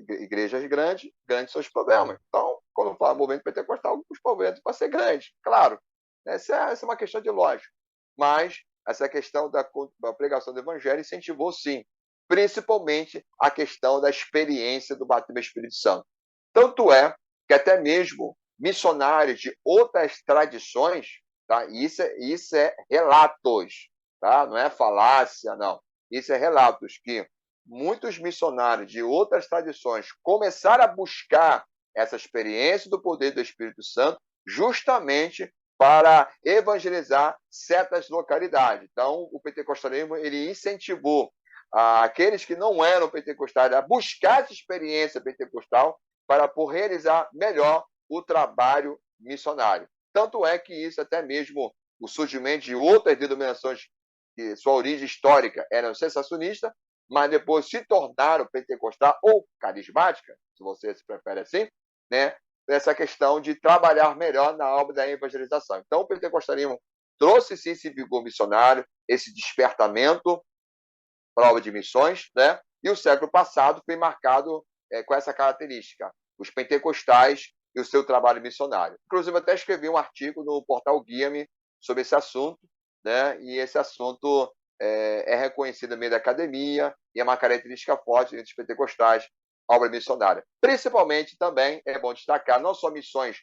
Igrejas grandes, grandes são os problemas. Então, quando fala movimento pentecostal, os problemas vão ser grandes, claro. Essa é uma questão de lógica. Mas essa questão da pregação do evangelho incentivou, sim, principalmente a questão da experiência do batismo do Espírito Santo. Tanto é que até mesmo missionários de outras tradições, tá? Isso é relatos, tá? Não é falácia, não. Isso é relatos que muitos missionários de outras tradições começaram a buscar essa experiência do poder do Espírito Santo justamente para evangelizar certas localidades. Então, o pentecostalismo ele incentivou aqueles que não eram pentecostais a buscar essa experiência pentecostal para por realizar melhor o trabalho missionário. Tanto é que isso até mesmo o surgimento de outras denominações que sua origem histórica era sensacionista, mas depois se tornaram pentecostal ou carismática, se você se prefere assim, né? Essa questão de trabalhar melhor na obra da evangelização. Então, o pentecostalismo trouxe sim esse vigor missionário, esse despertamento para a obra de missões, né? E o século passado foi marcado com essa característica, os pentecostais e o seu trabalho missionário. Inclusive, até escrevi um artigo no portal Guia-me sobre esse assunto, né? E esse assunto é reconhecido no meio da academia e é uma característica forte entre os pentecostais, a obra missionária. Principalmente também, é bom destacar, não só missões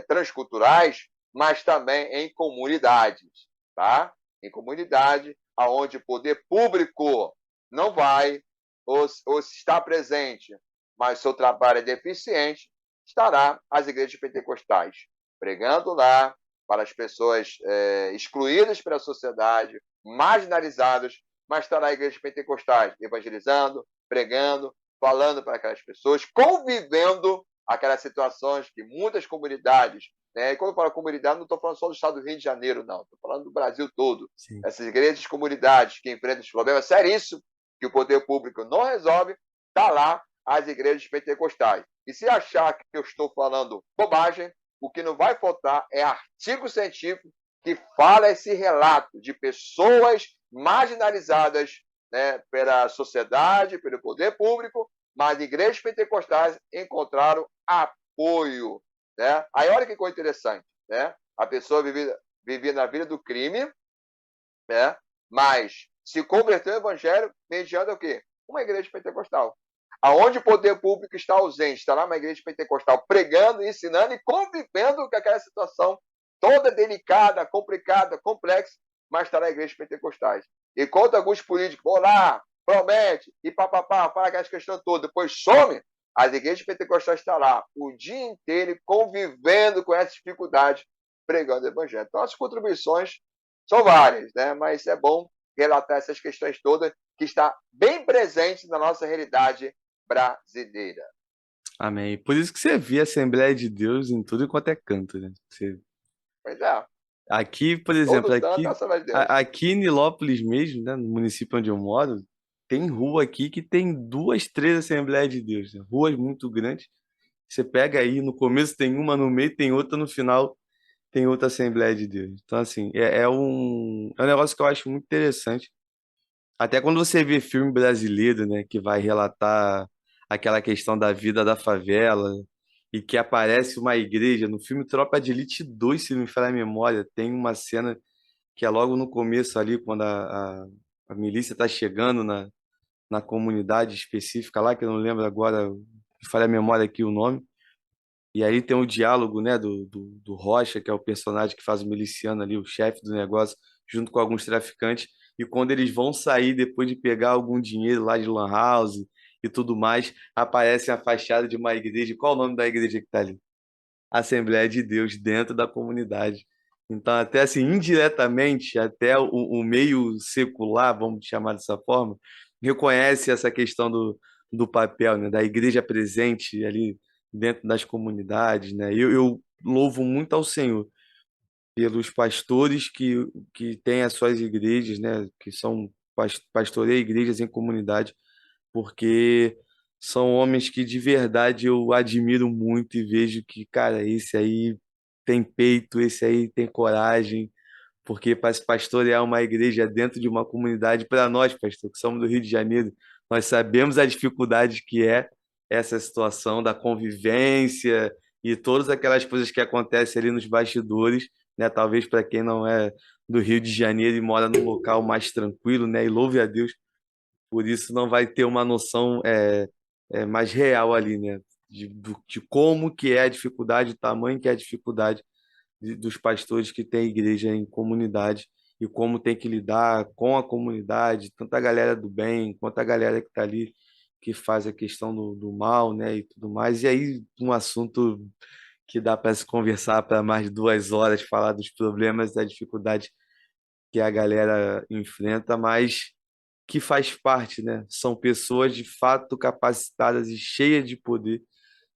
transculturais, mas também em comunidades, tá? Em comunidade, aonde o poder público não vai ou está presente, mas seu trabalho é deficiente, estará as igrejas pentecostais pregando lá para as pessoas excluídas pela sociedade, marginalizadas, mas estará igrejas pentecostais evangelizando, pregando, falando para aquelas pessoas, convivendo aquelas situações que muitas comunidades, né? E quando eu falo comunidade, não estou falando só do estado do Rio de Janeiro, não, estou falando do Brasil todo. Sim. Essas igrejas, comunidades que enfrentam os problemas seríssimos que o poder público não resolve, está lá as igrejas pentecostais. E se achar que eu estou falando bobagem, o que não vai faltar é artigo científico que fala esse relato de pessoas marginalizadas, né, pela sociedade, pelo poder público, mas igrejas pentecostais encontraram apoio. Né? Aí olha que coisa interessante. Né? A pessoa vivia na vida do crime, né? Mas se converteu ao evangelho mediante o quê? Uma igreja pentecostal. Aonde o poder público está ausente, está lá uma igreja pentecostal pregando, ensinando e convivendo com aquela situação toda delicada, complicada, complexa, mas está na igreja pentecostais. Enquanto alguns políticos vão lá, promete, e papapá, fala aquelas questões todas, depois some, as igrejas pentecostais estão lá o dia inteiro convivendo com essas dificuldades, pregando o evangelho. Então, as contribuições são várias, né? Mas é bom relatar essas questões todas que está bem presente na nossa realidade brasileira. Amém. Por isso que você vê a Assembleia de Deus em tudo quanto é canto, né? Pois é, Aqui, por exemplo, todo santo é a Assembleia de Deus. aqui em Nilópolis mesmo, né, no município onde eu moro, tem rua aqui que tem duas, três Assembleias de Deus, né? Ruas muito grandes. Você pega aí, no começo tem uma, no meio tem outra, no final tem outra Assembleia de Deus. Então, assim, é um negócio que eu acho muito interessante. Até quando você vê filme brasileiro, né, que vai relatar aquela questão da vida da favela e que aparece uma igreja no filme Tropa de Elite 2, se não me falha a memória, tem uma cena que é logo no começo ali, quando a milícia está chegando na comunidade específica lá, que eu não lembro agora, me falha a memória aqui o nome, e aí tem o diálogo, né, do Rocha, que é o personagem que faz o miliciano ali, o chefe do negócio, junto com alguns traficantes. E quando eles vão sair depois de pegar algum dinheiro lá de Lan House e tudo mais, aparece a fachada de uma igreja. Qual o nome da igreja que está ali? Assembleia de Deus, dentro da comunidade. Então, até assim, indiretamente, até o meio secular, vamos chamar dessa forma, reconhece essa questão do papel, né, da igreja presente ali dentro das comunidades, né? Eu louvo muito ao Senhor pelos pastores que têm as suas igrejas, né, que são pastoreia igrejas em comunidade, porque são homens que de verdade eu admiro muito e vejo que, cara, esse aí tem peito, esse aí tem coragem, porque para se pastorear uma igreja dentro de uma comunidade, para nós, pastor, que somos do Rio de Janeiro, nós sabemos a dificuldade que é essa situação da convivência e todas aquelas coisas que acontecem ali nos bastidores, né? Talvez para quem não é do Rio de Janeiro e mora num local mais tranquilo, né? E louve a Deus por isso não vai ter uma noção mais real ali, né? De como que é a dificuldade, o tamanho que é a dificuldade dos pastores que têm igreja em comunidade e como tem que lidar com a comunidade, tanto a galera do bem quanto a galera que está ali que faz a questão do mal, né, e tudo mais. E aí um assunto que dá para se conversar para mais de 2 horas, falar dos problemas, da dificuldade que a galera enfrenta, mas que faz parte, né? São pessoas de fato capacitadas e cheias de poder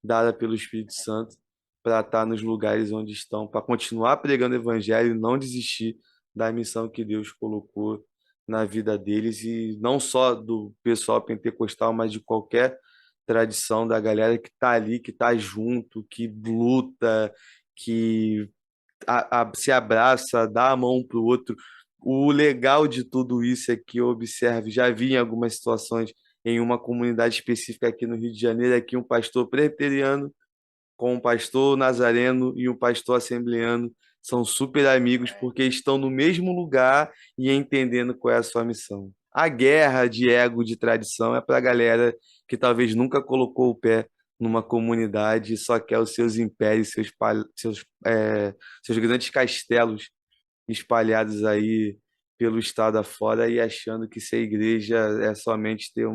dada pelo Espírito Santo para estar nos lugares onde estão, para continuar pregando o evangelho e não desistir da missão que Deus colocou na vida deles e não só do pessoal pentecostal, mas de qualquer tradição da galera que está ali, que está junto, que luta, que se abraça, dá a mão para o outro. O legal de tudo isso é que eu observo, já vi em algumas situações em uma comunidade específica aqui no Rio de Janeiro, é que um pastor presbiteriano com um pastor nazareno e um pastor assembleano são super amigos porque estão no mesmo lugar e entendendo qual é a sua missão. A guerra de ego, de tradição, é para a galera que talvez nunca colocou o pé numa comunidade e só quer os seus impérios, seus grandes castelos espalhados aí pelo estado afora e achando que ser igreja é somente ter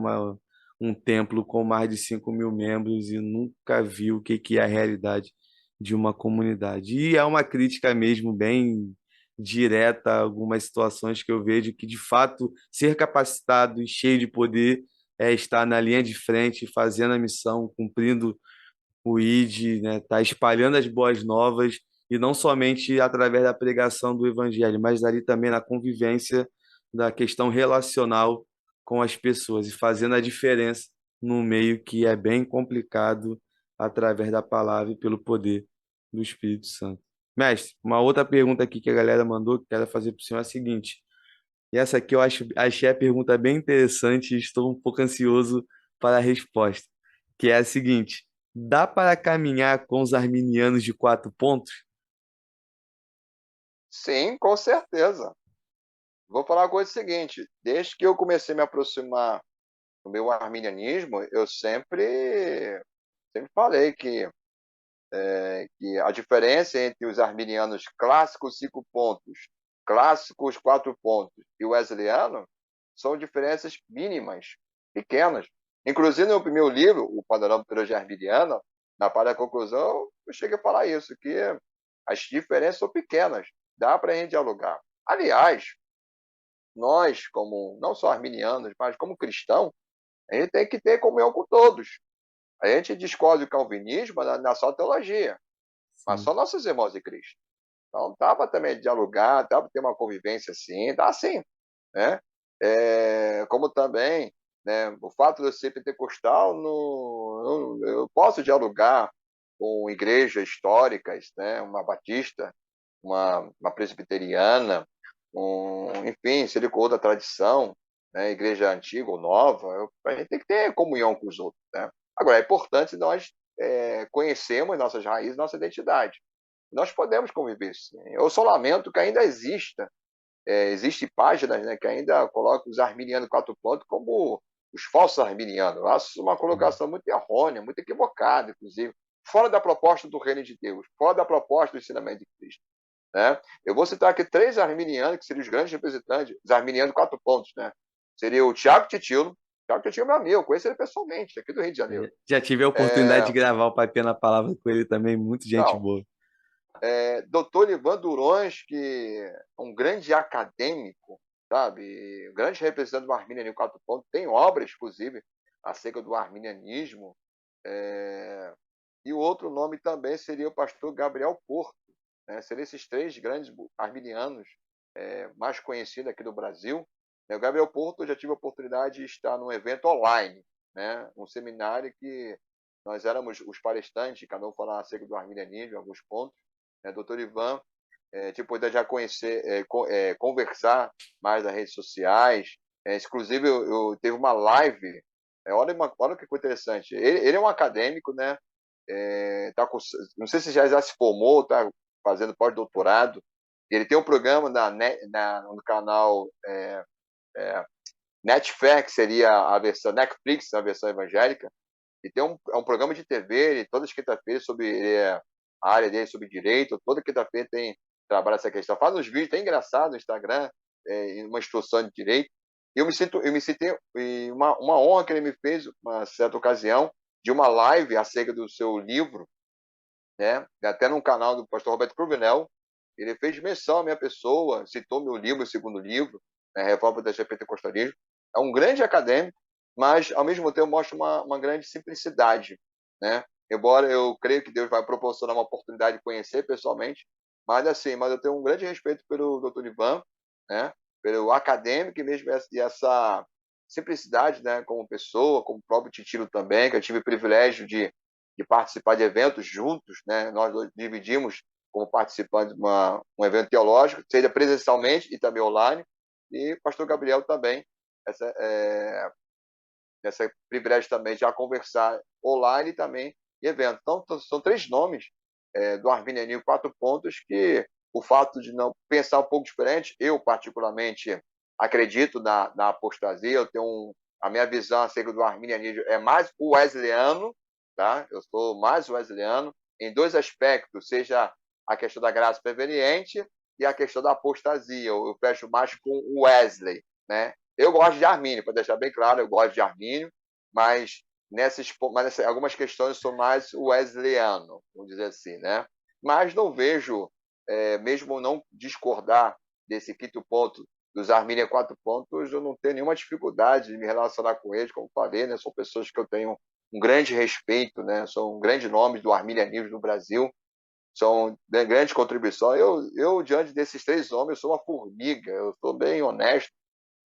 um templo com mais de 5.000 membros e nunca viu o que que é a realidade de uma comunidade. E é uma crítica mesmo bem direta a algumas situações que eu vejo que, de fato, ser capacitado e cheio de poder é estar na linha de frente, fazendo a missão, cumprindo o ID, né, tá espalhando as boas novas e não somente através da pregação do evangelho, mas ali também na convivência da questão relacional com as pessoas e fazendo a diferença no meio que é bem complicado através da palavra e pelo poder do Espírito Santo. Mestre, uma outra pergunta aqui que a galera mandou que quero fazer para o senhor é a seguinte, e essa aqui achei a pergunta bem interessante e estou um pouco ansioso para a resposta, que é a seguinte: dá para caminhar com os arminianos de 4 pontos? Sim, com certeza. Vou falar a coisa seguinte: desde que eu comecei a me aproximar do meu arminianismo, eu sempre falei que a diferença entre os arminianos clássicos 5 pontos, clássicos 4 pontos e o wesleyano são diferenças mínimas, pequenas. Inclusive, no meu livro, O Panorama da Teologia Arminiana, na parte da conclusão, eu cheguei a falar isso, que as diferenças são pequenas, dá para a gente dialogar. Aliás, nós, como não só arminianos, mas como cristãos, a gente tem que ter comunhão com todos. A gente discorde o calvinismo na sua teologia, mas Sim. são nossos irmãos de Cristo. Então, dá para também dialogar, dá para ter uma convivência assim, dá sim. Né? Como também, né, o fato de eu ser pentecostal, eu posso dialogar com igrejas históricas, né, uma batista, uma presbiteriana, enfim, se ele com outra tradição, né, igreja antiga ou nova, a gente tem que ter comunhão com os outros. Né? Agora, é importante nós conhecermos nossas raízes, nossa identidade. Nós podemos conviver sim. Eu só lamento que ainda existe páginas, né, que ainda colocam os arminianos 4 pontos como os falsos arminianos. Eu acho uma colocação muito errônea, muito equivocada, inclusive, fora da proposta do reino de Deus, fora da proposta do ensinamento de Cristo. Né? Eu vou citar aqui 3 arminianos, que seriam os grandes representantes, os arminianos 4 pontos. Né? Seria o Tiago Titilo. Tiago Titilo é meu amigo, eu conheço ele pessoalmente, aqui do Rio de Janeiro. Já tive a oportunidade de gravar o Pai na Palavra com ele também, muito gente Não, boa. Dr. Ivan Durões, que é um grande acadêmico, sabe? Um grande representante do arminianismo 4 pontos, tem obra, inclusive, acerca do arminianismo. e o outro nome também seria o pastor Gabriel Porto, né? Seriam esses três grandes arminianos mais conhecidos aqui do Brasil. O Gabriel Porto, eu já tive a oportunidade de estar num evento online, né? Um seminário que nós éramos os palestrantes, cada um falava acerca do arminianismo, em alguns pontos. Doutor Ivan, tipo, poder já conhecer, conversar mais nas redes sociais. Inclusive, eu teve uma live. Olha que coisa interessante. Ele é um acadêmico, né? Tá com, não sei se já se formou, tá fazendo pós-doutorado. Ele tem um programa no canal Netflix, que seria a versão Netflix, a versão evangélica. E tem um programa de TV, ele, todas as quinta-feiras, a área dele sobre direito. Toda quinta-feira tem trabalha essa questão. Faz uns vídeos, é engraçado no Instagram, uma instrução de direito. E eu me senti uma honra que ele me fez, uma certa ocasião, de uma live acerca do seu livro, né? Até no canal do pastor Roberto Cruvinel. Ele fez menção à minha pessoa, citou meu livro, o segundo livro, né, Reforma do Pentecostalismo. É um grande acadêmico, mas ao mesmo tempo mostra uma grande simplicidade, né? Embora eu creio que Deus vai proporcionar uma oportunidade de conhecer pessoalmente, mas eu tenho um grande respeito pelo Dr. Ivan, né? Pelo acadêmico e mesmo essa simplicidade, né? Como pessoa, como o próprio Titilo também, que eu tive o privilégio de participar de eventos juntos, né? Nós dois dividimos como participante de um evento teológico, seja presencialmente e também online, e o pastor Gabriel também, essa privilégio também de já conversar online e também em evento. Então, são três nomes do Arminianismo 4 pontos que o fato de não pensar um pouco diferente, eu particularmente acredito na apostasia, a minha visão acerca do arminianismo é mais wesleyano, tá? Eu sou mais wesleyano em dois aspectos, seja a questão da graça preveniente e a questão da apostasia. Eu fecho mais com o Wesley, né? Eu gosto de Armínio, para deixar bem claro, eu gosto de Armínio, mas algumas questões eu sou mais wesleyano, vamos dizer assim, né? Mas não vejo, mesmo não discordar desse quinto ponto dos Armínia 4 pontos, eu não tenho nenhuma dificuldade de me relacionar com eles, como falei, né? São pessoas que eu tenho um grande respeito, né? São grandes nomes do arminianismo no Brasil, são grandes contribuições. Diante desses três homens, eu sou uma formiga, eu sou bem honesto,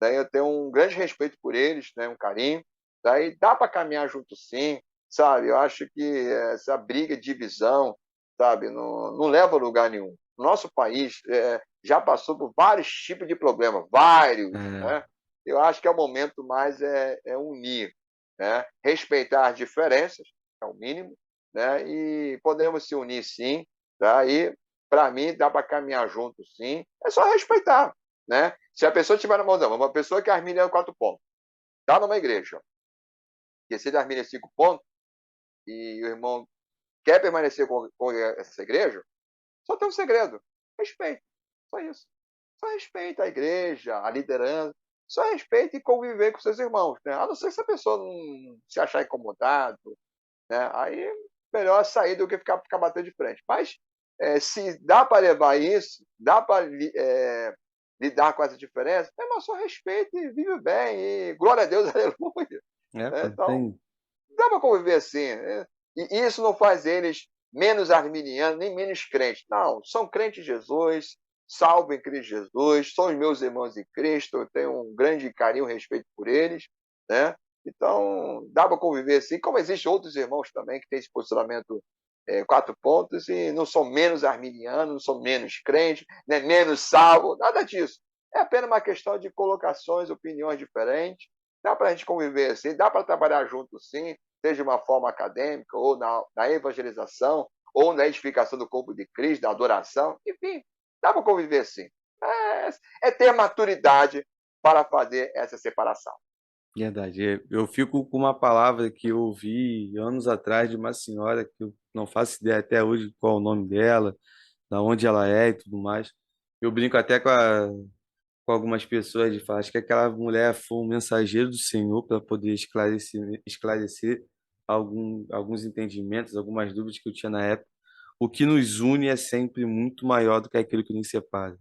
daí eu tenho um grande respeito por eles, né, um carinho, daí dá para caminhar junto sim, sabe? Eu acho que essa briga, divisão, sabe, não leva a lugar nenhum. O nosso país já passou por vários tipos de problemas, vários, É, né? Eu acho que é o momento mais unir, né? Respeitar as diferenças, é o mínimo, né? E podemos se unir sim, tá? E para mim dá para caminhar junto sim, é só respeitar, né? Se a pessoa tiver na mão, uma pessoa que armilha 4 pontos, está numa igreja, que se ele armilha 5 pontos, e o irmão quer permanecer com essa igreja, só tem um segredo: respeito. Só isso. Só respeita a igreja, a liderança, só respeita e conviver com seus irmãos, né? A não ser se a pessoa não se achar incomodado, né? Aí melhor sair do que ficar batendo de frente. Mas se dá para levar isso, dá para lidar com essa diferença, mas só respeita e vive bem, e glória a Deus, aleluia. pô, Então, tem. dá para conviver assim, né? E isso não faz eles menos arminianos, nem menos crentes. Não, são crentes em Jesus, salvo em Cristo Jesus, são os meus irmãos em Cristo, eu tenho um grande carinho e respeito por eles, né? Então, dá para conviver assim, como existem outros irmãos também que têm esse posicionamento 4 pontos e não são menos arminianos, não são menos crentes, nem menos salvo, nada disso. É apenas uma questão de colocações, opiniões diferentes. Dá para a gente conviver assim, dá para trabalhar junto sim, seja de uma forma acadêmica, ou na evangelização, ou na edificação do corpo de Cristo, da adoração, enfim, dá para conviver sim. É ter maturidade para fazer essa separação. Verdade. Eu fico com uma palavra que eu ouvi anos atrás de uma senhora que eu não faço ideia até hoje qual é o nome dela, da onde ela é e tudo mais. Eu brinco até com algumas pessoas de falar, acho que aquela mulher foi um mensageiro do Senhor para poder esclarecer alguns entendimentos, algumas dúvidas que eu tinha na época. O que nos une é sempre muito maior do que aquilo que nos separa.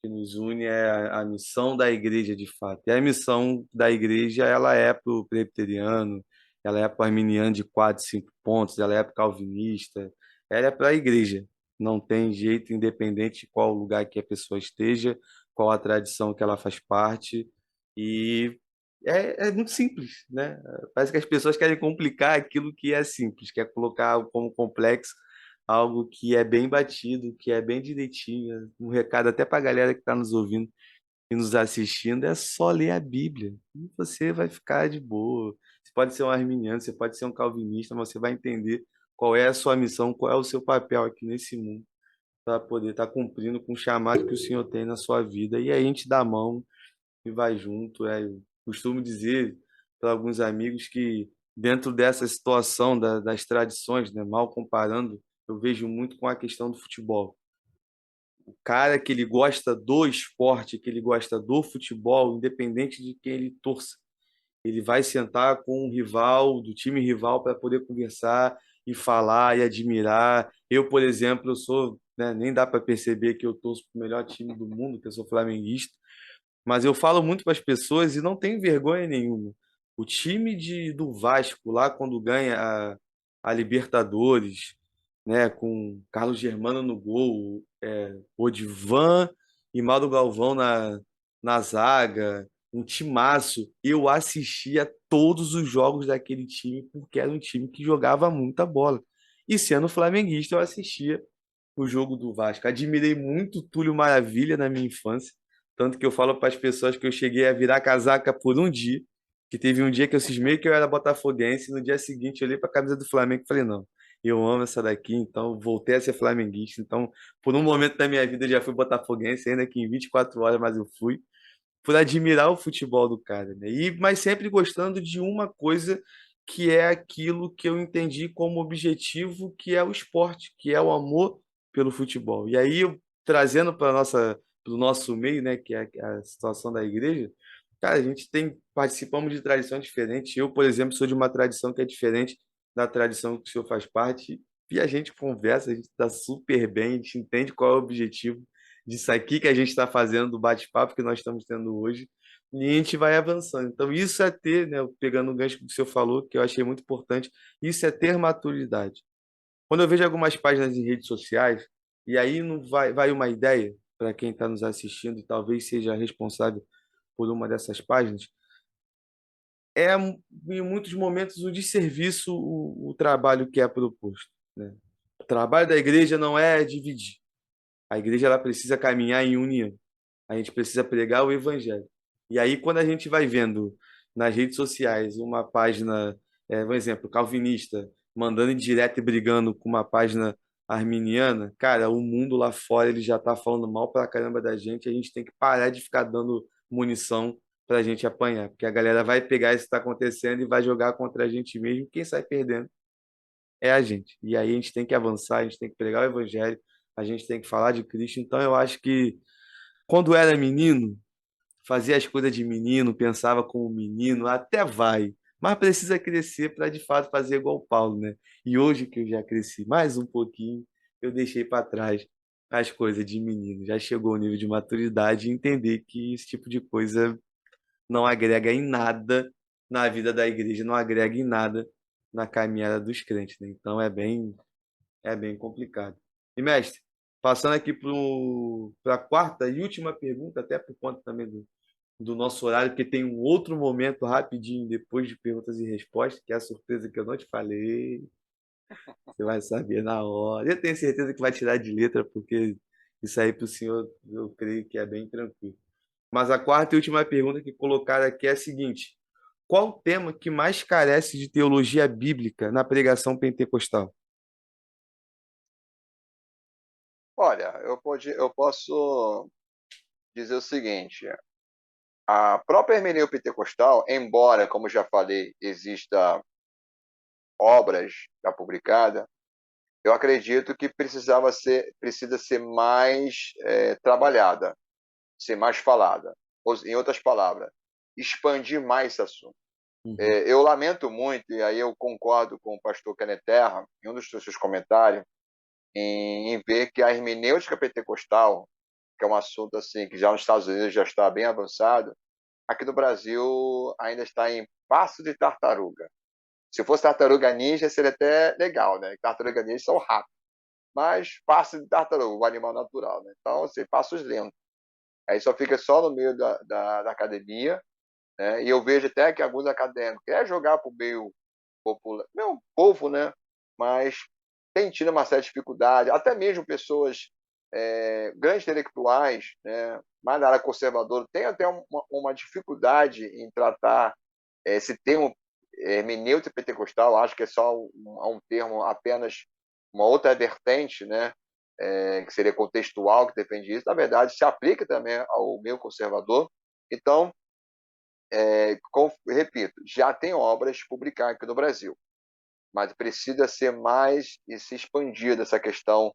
Que nos une é a missão da igreja de fato. E a missão da igreja ela é para o presbiteriano, ela é para arminiana de 4, 5 pontos, ela é calvinista, ela é para a igreja. Não tem jeito, independente de qual lugar que a pessoa esteja, qual a tradição que ela faz parte. E é muito simples, né? Parece que as pessoas querem complicar aquilo que é simples, quer colocar como complexo algo que é bem batido, que é bem direitinho. Um recado até para a galera que está nos ouvindo e nos assistindo, é só ler a Bíblia. E você vai ficar de boa. Você pode ser um arminiano, você pode ser um calvinista, mas você vai entender qual é a sua missão, qual é o seu papel aqui nesse mundo, para poder estar cumprindo com o chamado que o Senhor tem na sua vida. E aí a gente dá a mão e vai junto. Eu costumo dizer para alguns amigos que dentro dessa situação das tradições, né, mal comparando, eu vejo muito com a questão do futebol. O cara que ele gosta do esporte, que ele gosta do futebol, independente de quem ele torça, ele vai sentar com um rival, do time rival, para poder conversar e falar e admirar. Eu, por exemplo, eu sou, né, nem dá para perceber que eu torço para o melhor time do mundo, que eu sou flamenguista, mas eu falo muito para as pessoas e não tenho vergonha nenhuma. O time do Vasco, lá quando ganha a Libertadores, né, com Carlos Germano no gol, Odivan e Mauro Galvão na zaga, um timaço. Eu assistia todos os jogos daquele time porque era um time que jogava muita bola. E sendo flamenguista, eu assistia o jogo do Vasco. Admirei muito o Túlio Maravilha na minha infância, tanto que eu falo para as pessoas que eu cheguei a virar casaca por um dia, que teve um dia que eu cismei que eu era botafoguense, e no dia seguinte eu olhei para a camisa do Flamengo e falei, não, eu amo essa daqui, então voltei a ser flamenguista. Então, por um momento da minha vida eu já fui botafoguense, ainda que em 24 horas, mas eu fui por admirar o futebol do cara, né? Mas sempre gostando de uma coisa que é aquilo que eu entendi como objetivo, que é o esporte, que é o amor pelo futebol. E aí, trazendo para o nosso meio, né, que é a situação da igreja, cara, a gente participamos de tradições diferentes. Eu, por exemplo, sou de uma tradição que é diferente da tradição que o senhor faz parte, e a gente conversa, a gente está super bem, a gente entende qual é o objetivo disso aqui que a gente está fazendo, do bate-papo que nós estamos tendo hoje, e a gente vai avançando. Então, isso é ter, né, pegando o gancho que o senhor falou, que eu achei muito importante, isso é ter maturidade. Quando eu vejo algumas páginas em redes sociais, e aí não vai uma ideia para quem está nos assistindo e talvez seja responsável por uma dessas páginas, é em muitos momentos um desserviço o trabalho que é proposto, né? O trabalho da igreja não é dividir. A igreja ela precisa caminhar em união. A gente precisa pregar o evangelho. E aí, quando a gente vai vendo nas redes sociais uma página, um exemplo, calvinista, mandando em direto e brigando com uma página arminiana, cara, o mundo lá fora ele já está falando mal pra caramba da gente. A gente tem que parar de ficar dando munição pra gente apanhar, porque a galera vai pegar isso que está acontecendo e vai jogar contra a gente mesmo. Quem sai perdendo é a gente. E aí a gente tem que avançar, a gente tem que pregar o evangelho, a gente tem que falar de Cristo. Então eu acho que quando era menino, fazia as coisas de menino, pensava como menino, até vai, mas precisa crescer para de fato fazer igual o Paulo, né? E hoje que eu já cresci mais um pouquinho, eu deixei para trás as coisas de menino. Já chegou o nível de maturidade e entender que esse tipo de coisa não agrega em nada na vida da igreja, não agrega em nada na caminhada dos crentes, né? Então é bem complicado. E mestre, passando aqui para a quarta e última pergunta, até por conta também do nosso horário, porque tem um outro momento rapidinho depois de perguntas e respostas, que é a surpresa que eu não te falei. Você vai saber na hora. Eu tenho certeza que vai tirar de letra, porque isso aí para o senhor eu creio que é bem tranquilo. Mas a quarta e última pergunta que colocaram aqui é a seguinte: qual o tema que mais carece de teologia bíblica na pregação pentecostal? Olha, eu posso dizer o seguinte: a própria hermenêutica pentecostal, embora, como já falei, exista obras já publicadas, eu acredito que precisa ser mais trabalhada, ser mais falada. Em outras palavras, expandir mais esse assunto. Uhum. Eu lamento muito, e aí eu concordo com o pastor Kenneth Terra, em um dos seus comentários, em ver que a hermenêutica pentecostal, que é um assunto assim que já nos Estados Unidos já está bem avançado, aqui no Brasil ainda está em passo de tartaruga. Se fosse tartaruga ninja, seria até legal, né? Tartaruga ninja são rápidos, mas passe de tartaruga, o animal natural, né? Então, assim, passos lentos. Aí só fica só no meio da academia, né? E eu vejo até que alguns acadêmicos querem jogar para o meio popular, meu povo, né? Mas tem tido uma certa dificuldade, até mesmo pessoas grandes intelectuais, né? Mais na área conservadora, tem até uma dificuldade em tratar esse termo hermenêutica pentecostal. Acho que é só um termo apenas uma outra vertente, né? Que seria contextual, que defende isso. Na verdade, se aplica também ao meio conservador. Então, repito, já tem obras publicadas aqui no Brasil, mas precisa ser mais e se expandir essa questão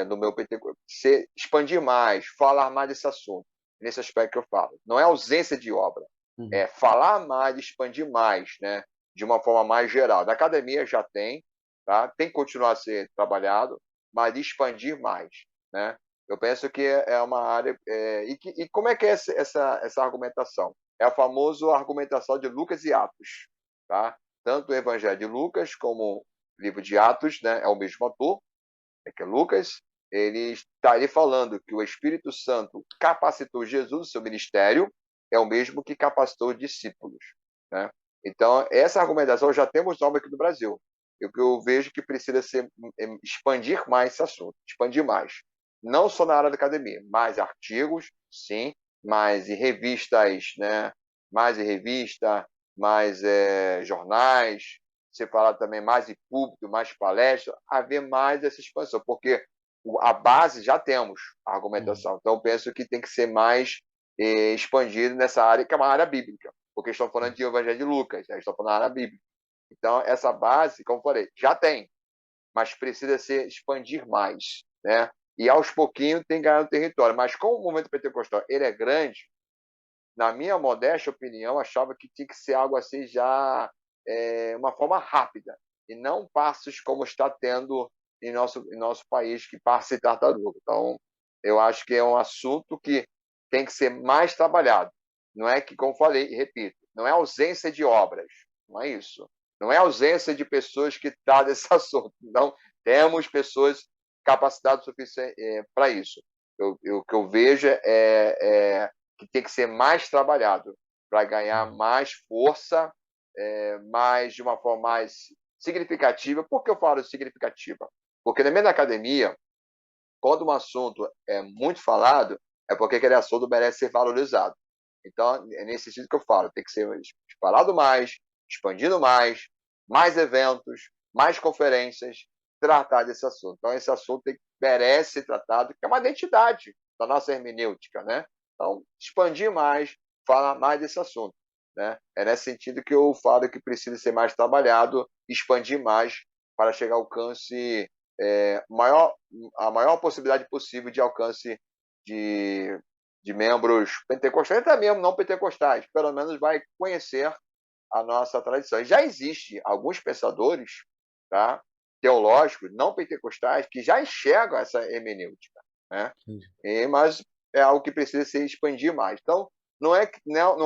no meu pentecostal, se expandir mais, falar mais desse assunto, nesse aspecto que eu falo. Não é ausência de obra, é falar mais, expandir mais, né? De uma forma mais geral. Da academia já tem, tá? Tem que continuar a ser trabalhado, mas expandir mais, né? Eu penso que é uma área. E como é que é essa argumentação? É a famosa argumentação de Lucas e Atos, tá? Tanto o Evangelho de Lucas como o livro de Atos, né, é o mesmo autor, que é Lucas. Ele está ali falando que o Espírito Santo capacitou Jesus no seu ministério, é o mesmo que capacitou os discípulos, né? Então, essa argumentação já temos nome aqui no Brasil. E o que eu vejo que precisa ser expandir mais esse assunto, expandir mais. Não só na área da academia, mais artigos, sim, mais em revistas, né? Mais em revista, mais jornais, você falar também mais em púlpito, mais palestra, haver mais essa expansão, porque a base já temos, a argumentação. Então, eu penso que tem que ser mais expandido nessa área, que é uma área bíblica, porque estão falando de Evangelho de Lucas, estão falando da área bíblica. Então, essa base, como eu falei, já tem, mas precisa ser expandir mais, né? E aos pouquinhos tem ganhado território. Mas como o movimento pentecostal ele é grande, na minha modesta opinião, achava que tinha que ser algo assim já uma forma rápida, e não passos como está tendo em nosso país, que passa e tartaruga. Então, eu acho que é um assunto que tem que ser mais trabalhado. Não é que, como falei, e repito, não é ausência de obras, não é isso. Não é ausência de pessoas que tratam desse assunto. Não temos pessoas capacitadas suficientes para isso. O que eu vejo que tem que ser mais trabalhado para ganhar mais força, mais de uma forma mais significativa. Por que eu falo significativa? Porque na minha academia, quando um assunto é muito falado, é porque aquele assunto merece ser valorizado. Então, é nesse sentido que eu falo, tem que ser falado mais, expandido mais eventos, mais conferências, tratar desse assunto. Então, esse assunto merece ser tratado, que é uma identidade da nossa hermenêutica, né? Então, expandir mais, falar mais desse assunto, né? É nesse sentido que eu falo que precisa ser mais trabalhado, expandir mais para chegar ao alcance a maior possibilidade possível de alcance de, de membros pentecostais, até mesmo não pentecostais, pelo menos vai conhecer a nossa tradição. E já existe alguns pensadores, tá, teológicos não pentecostais que já enxergam essa hermenêutica, né? Mas é algo que precisa se expandir mais. Então, não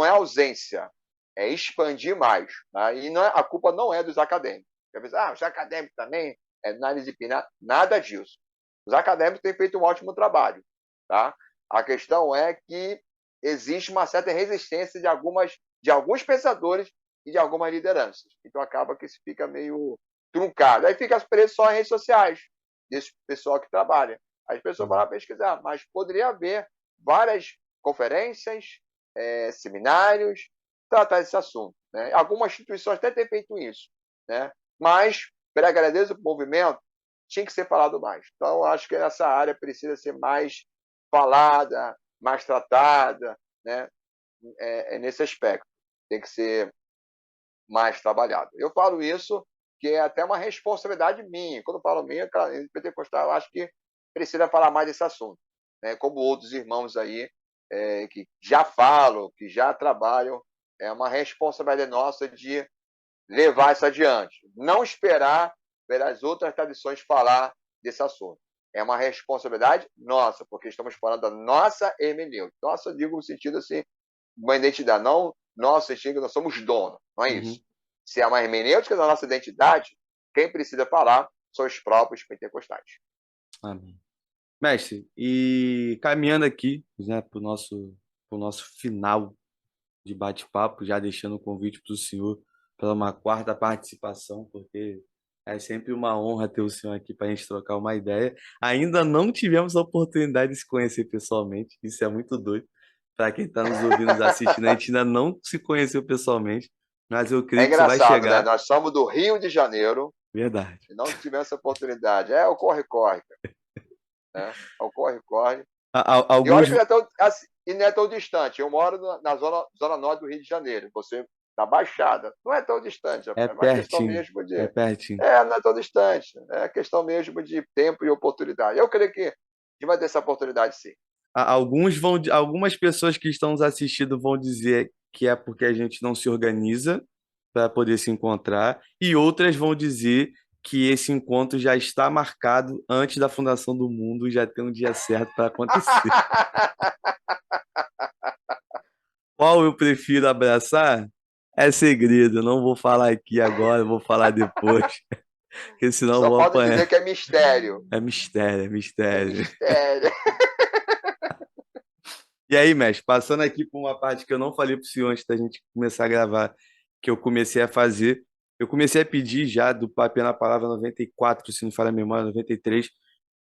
é ausência, é expandir mais. Tá? E a culpa não é dos acadêmicos. Os acadêmicos também na disciplina, nada disso. Os acadêmicos têm feito um ótimo trabalho. Tá? A questão é que existe uma certa resistência de alguns pensadores e de algumas lideranças. Então acaba que isso fica meio truncado. Aí fica preso só em redes sociais, desse pessoal que trabalha. As pessoas vão lá pesquisar, mas poderia haver várias conferências, seminários, tratar desse assunto. Né? Algumas instituições até têm feito isso. Né? Mas, pela grandeza do movimento, tinha que ser falado mais. Então, acho que essa área precisa ser mais falada, mais tratada, né? Nesse aspecto. Tem que ser mais trabalhado. Eu falo isso que é até uma responsabilidade minha. Quando eu falo minha, em pentecostal, eu acho que precisa falar mais desse assunto. Né? Como outros irmãos aí que já falam, que já trabalham, é uma responsabilidade nossa de levar isso adiante. Não esperar pelas outras tradições falar desse assunto. É uma responsabilidade nossa, porque estamos falando da nossa hermenêutica. Nossa, digo no sentido assim, uma identidade, não nosso sentido, nós somos donos, não é isso. Se é uma hermenêutica da nossa identidade, quem precisa falar são os próprios pentecostais. Amém. Mestre, e caminhando aqui, né, pro nosso final de bate-papo, já deixando o convite para o senhor para uma quarta participação, porque é sempre uma honra ter o senhor aqui para a gente trocar uma ideia. Ainda não tivemos a oportunidade de se conhecer pessoalmente, isso é muito doido. Para quem está nos ouvindo, nos assistindo, a gente ainda não se conheceu pessomente, mas eu É creio que isso vai engraçado, né? chegar. Nós somos do Rio de Janeiro Verdade. e não tivemos essa oportunidade. É o corre-corre, né? É o corre-corre. E olha Alguns que não é tão, assim, e não é tão distante. Eu moro na zona norte do Rio de Janeiro. Você na Baixada. Não é tão distante, é rapaz. É uma questão pertinho, mesmo é de. pertinho. É, não é tão distante. É questão mesmo de tempo e oportunidade. Eu creio que a gente vai ter essa oportunidade, sim. Algumas pessoas que estão nos assistindo vão dizer que é porque a gente não se organiza para poder se encontrar, e outras vão dizer que esse encontro já está marcado antes da fundação do mundo, já tem um dia certo para acontecer. Qual eu prefiro abraçar? É segredo, não vou falar aqui agora, vou falar depois, porque senão eu Só vou pode dizer apanhar. que é mistério. É mistério, é É mistério. mistério. E aí, mestre, passando aqui por uma parte que eu não falei para o senhor antes da gente começar a gravar, que eu comecei a fazer. Eu comecei a pedir já do Papel na Palavra 94, se não falha a memória, 93,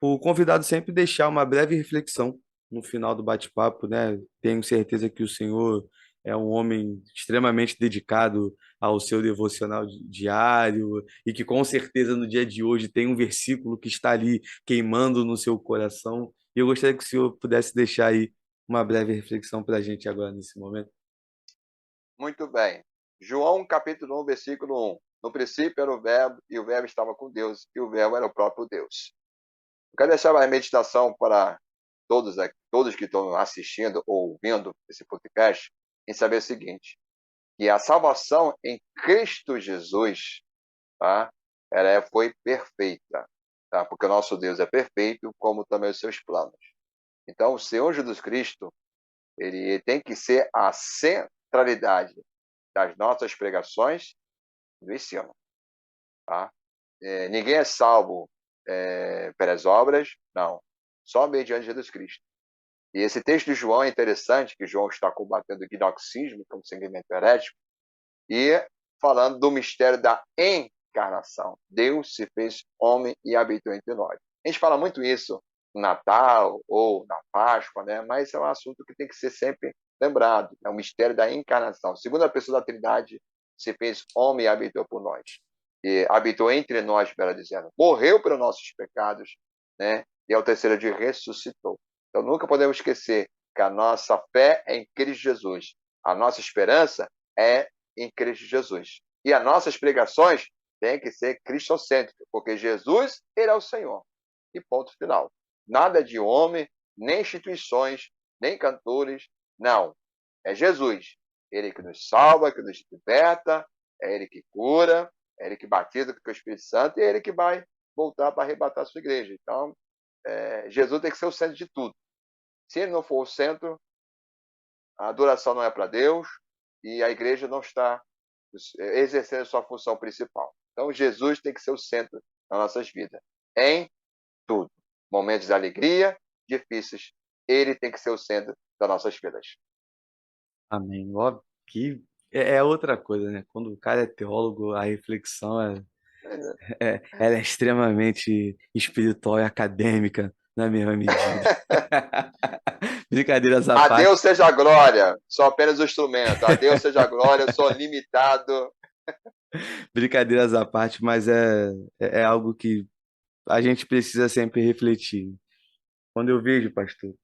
o convidado sempre deixar uma breve reflexão no final do bate-papo, né? Tenho certeza que o senhor é um homem extremamente dedicado ao seu devocional diário e que com certeza no dia de hoje tem um versículo que está ali queimando no seu coração. E eu gostaria que o senhor pudesse deixar aí uma breve reflexão para a gente agora nesse momento. Muito bem. João capítulo 1, versículo 1. No princípio era o verbo, e o verbo estava com Deus, e o verbo era o próprio Deus. Eu quero deixar uma meditação para todos que estão assistindo ou ouvindo esse podcast, em saber o seguinte, que a salvação em Cristo Jesus, tá? Ela foi perfeita, tá? Porque o nosso Deus é perfeito, como também os seus planos. Então, o Senhor Jesus Cristo, ele tem que ser a centralidade das nossas pregações e do ensino, tá? Ninguém é salvo pelas obras, não. Só mediante Jesus Cristo. E esse texto de João é interessante, que João está combatendo o gnosticismo, que é um segmento herético, e falando do mistério da encarnação. Deus se fez homem e habitou entre nós. A gente fala muito isso no Natal ou na Páscoa, né? Mas é um assunto que tem que ser sempre lembrado. É o mistério da encarnação. Segunda pessoa da Trindade se fez homem e habitou por nós. E habitou entre nós, melhor dizendo. Morreu pelos nossos pecados, né? E ao terceiro dia ressuscitou. Então nunca podemos esquecer que a nossa fé é em Cristo Jesus. A nossa esperança é em Cristo Jesus. E as nossas pregações têm que ser cristocêntricas, porque Jesus, ele é o Senhor. E ponto final. Nada de homem, nem instituições, nem cantores, não. É Jesus. Ele que nos salva, que nos liberta, é ele que cura, é ele que batiza com o Espírito Santo e é ele que vai voltar para arrebatar a sua igreja. Então, Jesus tem que ser o centro de tudo. Se ele não for o centro, a adoração não é para Deus e a igreja não está exercendo a sua função principal. Então, Jesus tem que ser o centro das nossas vidas, em tudo. Momentos de alegria, difíceis, ele tem que ser o centro das nossas vidas. Amém. Óbvio que é outra coisa, né? Quando o cara é teólogo, a reflexão ela é extremamente espiritual e acadêmica na mesma medida. Brincadeiras à A parte, Deus seja a glória, sou apenas o instrumento. A Deus seja a glória, eu sou limitado. brincadeiras à parte, mas é algo que a gente precisa sempre refletir. Quando eu vejo, pastor,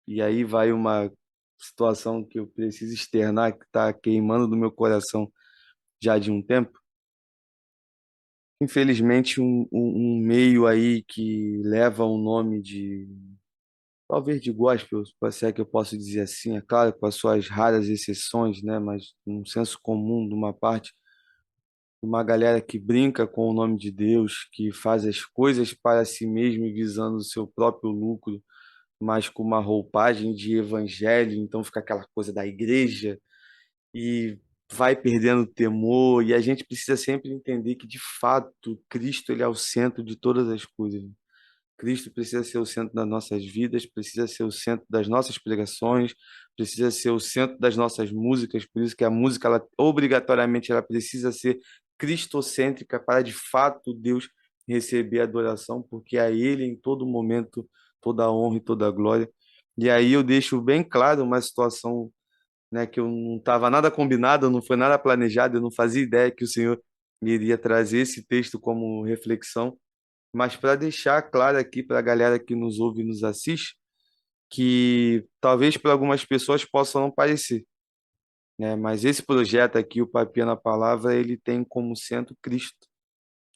e aí vai uma situação que eu preciso externar, que está queimando no meu coração já de um tempo. Infelizmente, um meio aí que leva o nome de, talvez de gospel, se é que eu posso dizer assim, é claro, com as suas raras exceções, né? Mas um senso comum de uma parte, uma galera que brinca com o nome de Deus, que faz as coisas para si mesmo e visando o seu próprio lucro, mas com uma roupagem de evangelho, então fica aquela coisa da igreja. E vai perdendo temor, e a gente precisa sempre entender que, de fato, Cristo ele é o centro de todas as coisas. Cristo precisa ser o centro das nossas vidas, precisa ser o centro das nossas pregações, precisa ser o centro das nossas músicas, por isso que a música, ela, obrigatoriamente, ela precisa ser cristocêntrica para, de fato, Deus receber a adoração, porque a Ele, em todo momento, toda a honra e toda a glória. E aí eu deixo bem claro uma situação, né, que eu não estava nada combinado, não foi nada planejado, eu não fazia ideia que o Senhor iria trazer esse texto como reflexão, mas para deixar claro aqui para a galera que nos ouve e nos assiste, que talvez para algumas pessoas possa não parecer, né, mas esse projeto aqui, o Papinha na Palavra, ele tem como centro Cristo.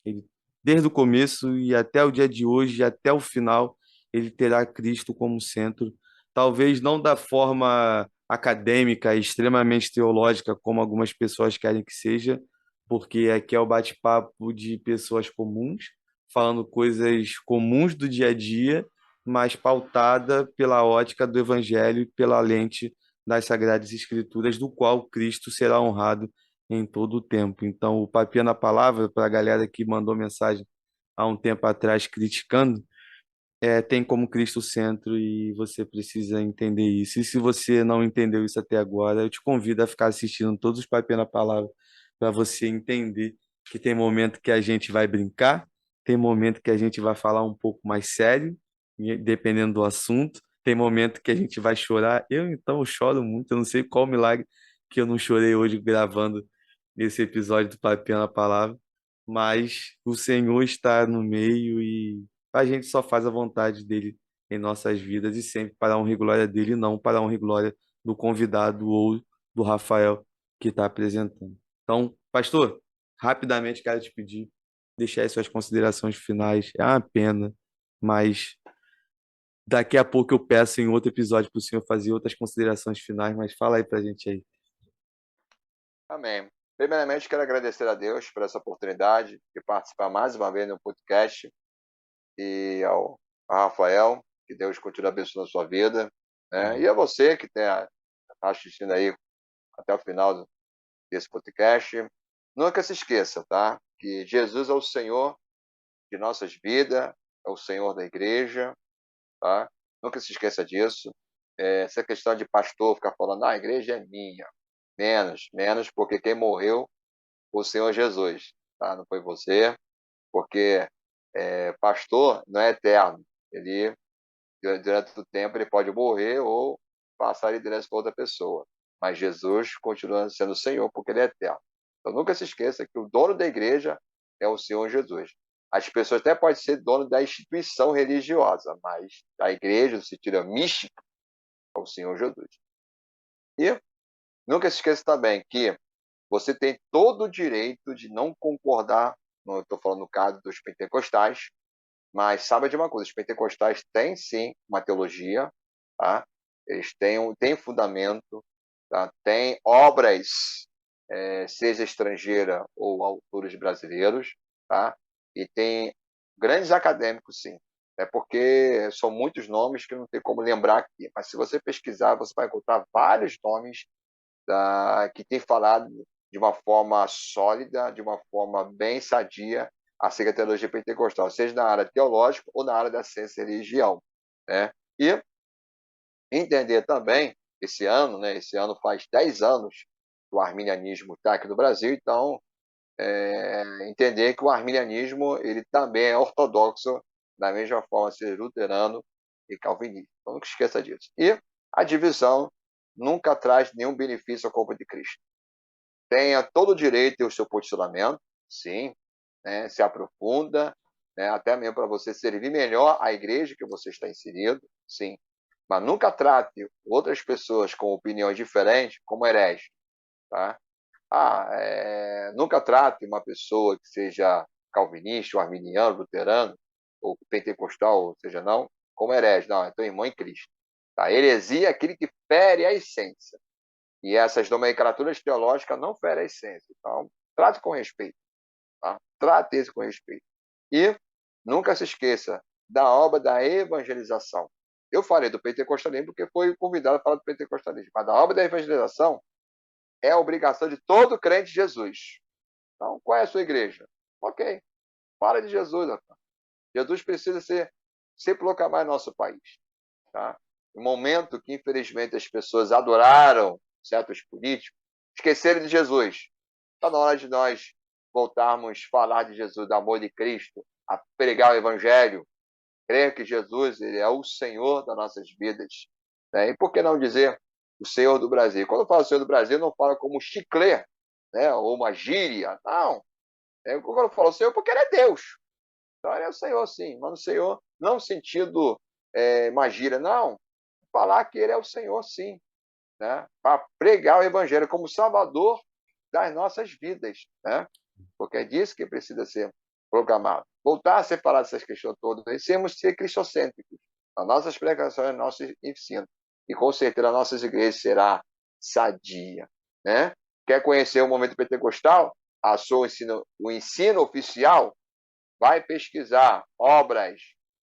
Ele, desde o começo e até o dia de hoje, até o final, ele terá Cristo como centro. Talvez não da forma acadêmica, extremamente teológica, como algumas pessoas querem que seja, porque aqui é o bate-papo de pessoas comuns, falando coisas comuns do dia a dia, mas pautada pela ótica do Evangelho e pela lente das Sagradas Escrituras, do qual Cristo será honrado em todo o tempo. Então, o Papinha na Palavra, para a galera que mandou mensagem há um tempo atrás criticando, tem como Cristo o centro e você precisa entender isso. E se você não entendeu isso até agora, eu te convido a ficar assistindo todos os Papinha na Palavra para você entender que tem momento que a gente vai brincar, tem momento que a gente vai falar um pouco mais sério, dependendo do assunto. Tem momento que a gente vai chorar. Eu, então, eu choro muito. Eu não sei qual milagre que eu não chorei hoje gravando esse episódio do Papinha na Palavra, mas o Senhor está no meio e a gente só faz a vontade dele em nossas vidas e sempre para a honra e glória dele, e não para a honra e glória do convidado ou do Rafael que está apresentando. Então, pastor, rapidamente quero te pedir, deixar aí suas considerações finais. É uma pena, mas daqui a pouco eu peço em outro episódio para o senhor fazer outras considerações finais, mas fala aí para a gente aí. Amém. Primeiramente, quero agradecer a Deus por essa oportunidade de participar mais uma vez no podcast e ao Rafael, que Deus continue abençoando a sua vida, né? E Amém. a você que está assistindo aí até o final desse podcast. Nunca se esqueça, tá? Que Jesus é o Senhor de nossas vidas, é o Senhor da igreja, tá? Nunca se esqueça disso. Essa questão de pastor ficar falando, a igreja é minha. Menos, menos, porque quem morreu foi o Senhor Jesus, tá? Não foi você, porque pastor não é eterno. Ele, durante o tempo, ele pode morrer ou passar a liderança para outra pessoa. Mas Jesus continua sendo o Senhor, porque ele é eterno. Então, nunca se esqueça que o dono da igreja é o Senhor Jesus. As pessoas até podem ser dono da instituição religiosa, mas a igreja, no sentido místico, é o Senhor Jesus. E nunca se esqueça também que você tem todo o direito de não concordar, não estou falando no caso dos pentecostais, mas saiba de uma coisa, os pentecostais têm sim uma teologia, tá? Eles têm fundamento, tá? Têm obras, seja estrangeira ou autores brasileiros, tá? E tem grandes acadêmicos, sim. É porque são muitos nomes que não tem como lembrar aqui. Mas se você pesquisar, você vai encontrar vários nomes que têm falado de uma forma sólida, de uma forma bem sadia, acerca da teologia pentecostal, seja na área teológica ou na área da ciência e religião, né? E entender também, esse ano faz 10 anos que o arminianismo está aqui no Brasil, então entender que o arminianismo ele também é ortodoxo, da mesma forma ser luterano e calvinista. Então, não esqueça disso. E a divisão nunca traz nenhum benefício ao corpo de Cristo. Tenha todo o direito e o seu posicionamento, sim, né? Se aprofunda, né? Até mesmo para você servir melhor a igreja que você está inserido, sim. Mas nunca trate outras pessoas com opiniões diferentes como herege, tá? Nunca trate uma pessoa que seja calvinista, ou arminiano, luterano, ou pentecostal, ou seja, não, como herege. Não, é teu irmão em Cristo. Tá? Heresia é aquele que fere a essência. E essas nomenclaturas teológicas não ferem a essência. Então, trate com respeito. Tá? Trate isso com respeito. E nunca se esqueça da obra da evangelização. Eu falei do pentecostalismo porque foi convidado a falar do pentecostalismo, mas da obra da evangelização é a obrigação de todo crente de Jesus. Então, qual é a sua igreja? Ok, fala de Jesus, rapaz. Jesus precisa ser proclamado em nosso país. Tá? No momento que, infelizmente, as pessoas adoraram certos políticos, esqueceram de Jesus. Está na hora de nós voltarmos a falar de Jesus, do amor de Cristo, a pregar o Evangelho, crer que Jesus ele é o Senhor das nossas vidas. Né? E por que não dizer o Senhor do Brasil? Quando eu falo Senhor do Brasil, não falo como chiclê, né? Ou uma gíria. Não. Quando eu falo Senhor, porque Ele é Deus. Então, Ele é o Senhor, sim. Mas o Senhor, não no sentido uma gíria, não. Falar que Ele é o Senhor, sim. Né? Para pregar o Evangelho como Salvador das nossas vidas. Né? Porque é disso que precisa ser proclamado. Voltar a separar essas questões todas e ser cristocêntricos. As nossas pregações, nosso ensino. E com certeza as nossas igrejas será sadia. Né? Quer conhecer o momento pentecostal? O ensino oficial? Vai pesquisar obras.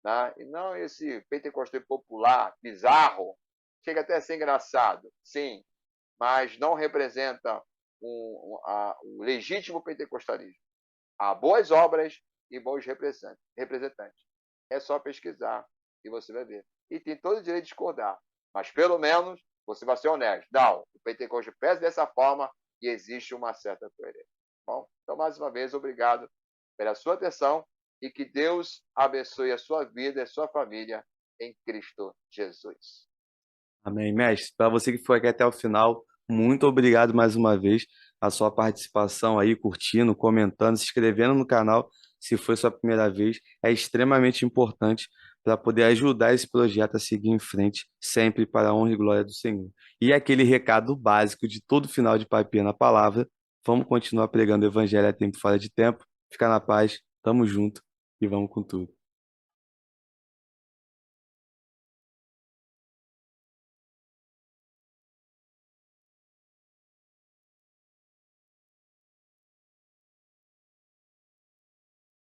Né? E não esse pentecostal popular, bizarro. Chega até a ser engraçado, sim, mas não representa o legítimo pentecostalismo. Há boas obras e bons representantes. É só pesquisar e você vai ver. E tem todo o direito de discordar, mas pelo menos você vai ser honesto. Não, o pentecostal pensa dessa forma e existe uma certa coerência. Bom, então, mais uma vez, obrigado pela sua atenção e que Deus abençoe a sua vida e a sua família em Cristo Jesus. Amém, mestre. Para você que foi aqui até o final, muito obrigado mais uma vez a sua participação aí, curtindo, comentando, se inscrevendo no canal, se foi sua primeira vez, é extremamente importante para poder ajudar esse projeto a seguir em frente, sempre para a honra e glória do Senhor. E aquele recado básico de todo final de Papinha na Palavra, vamos continuar pregando o evangelho a tempo e fora de tempo. Fica na paz, tamo junto e vamos com tudo.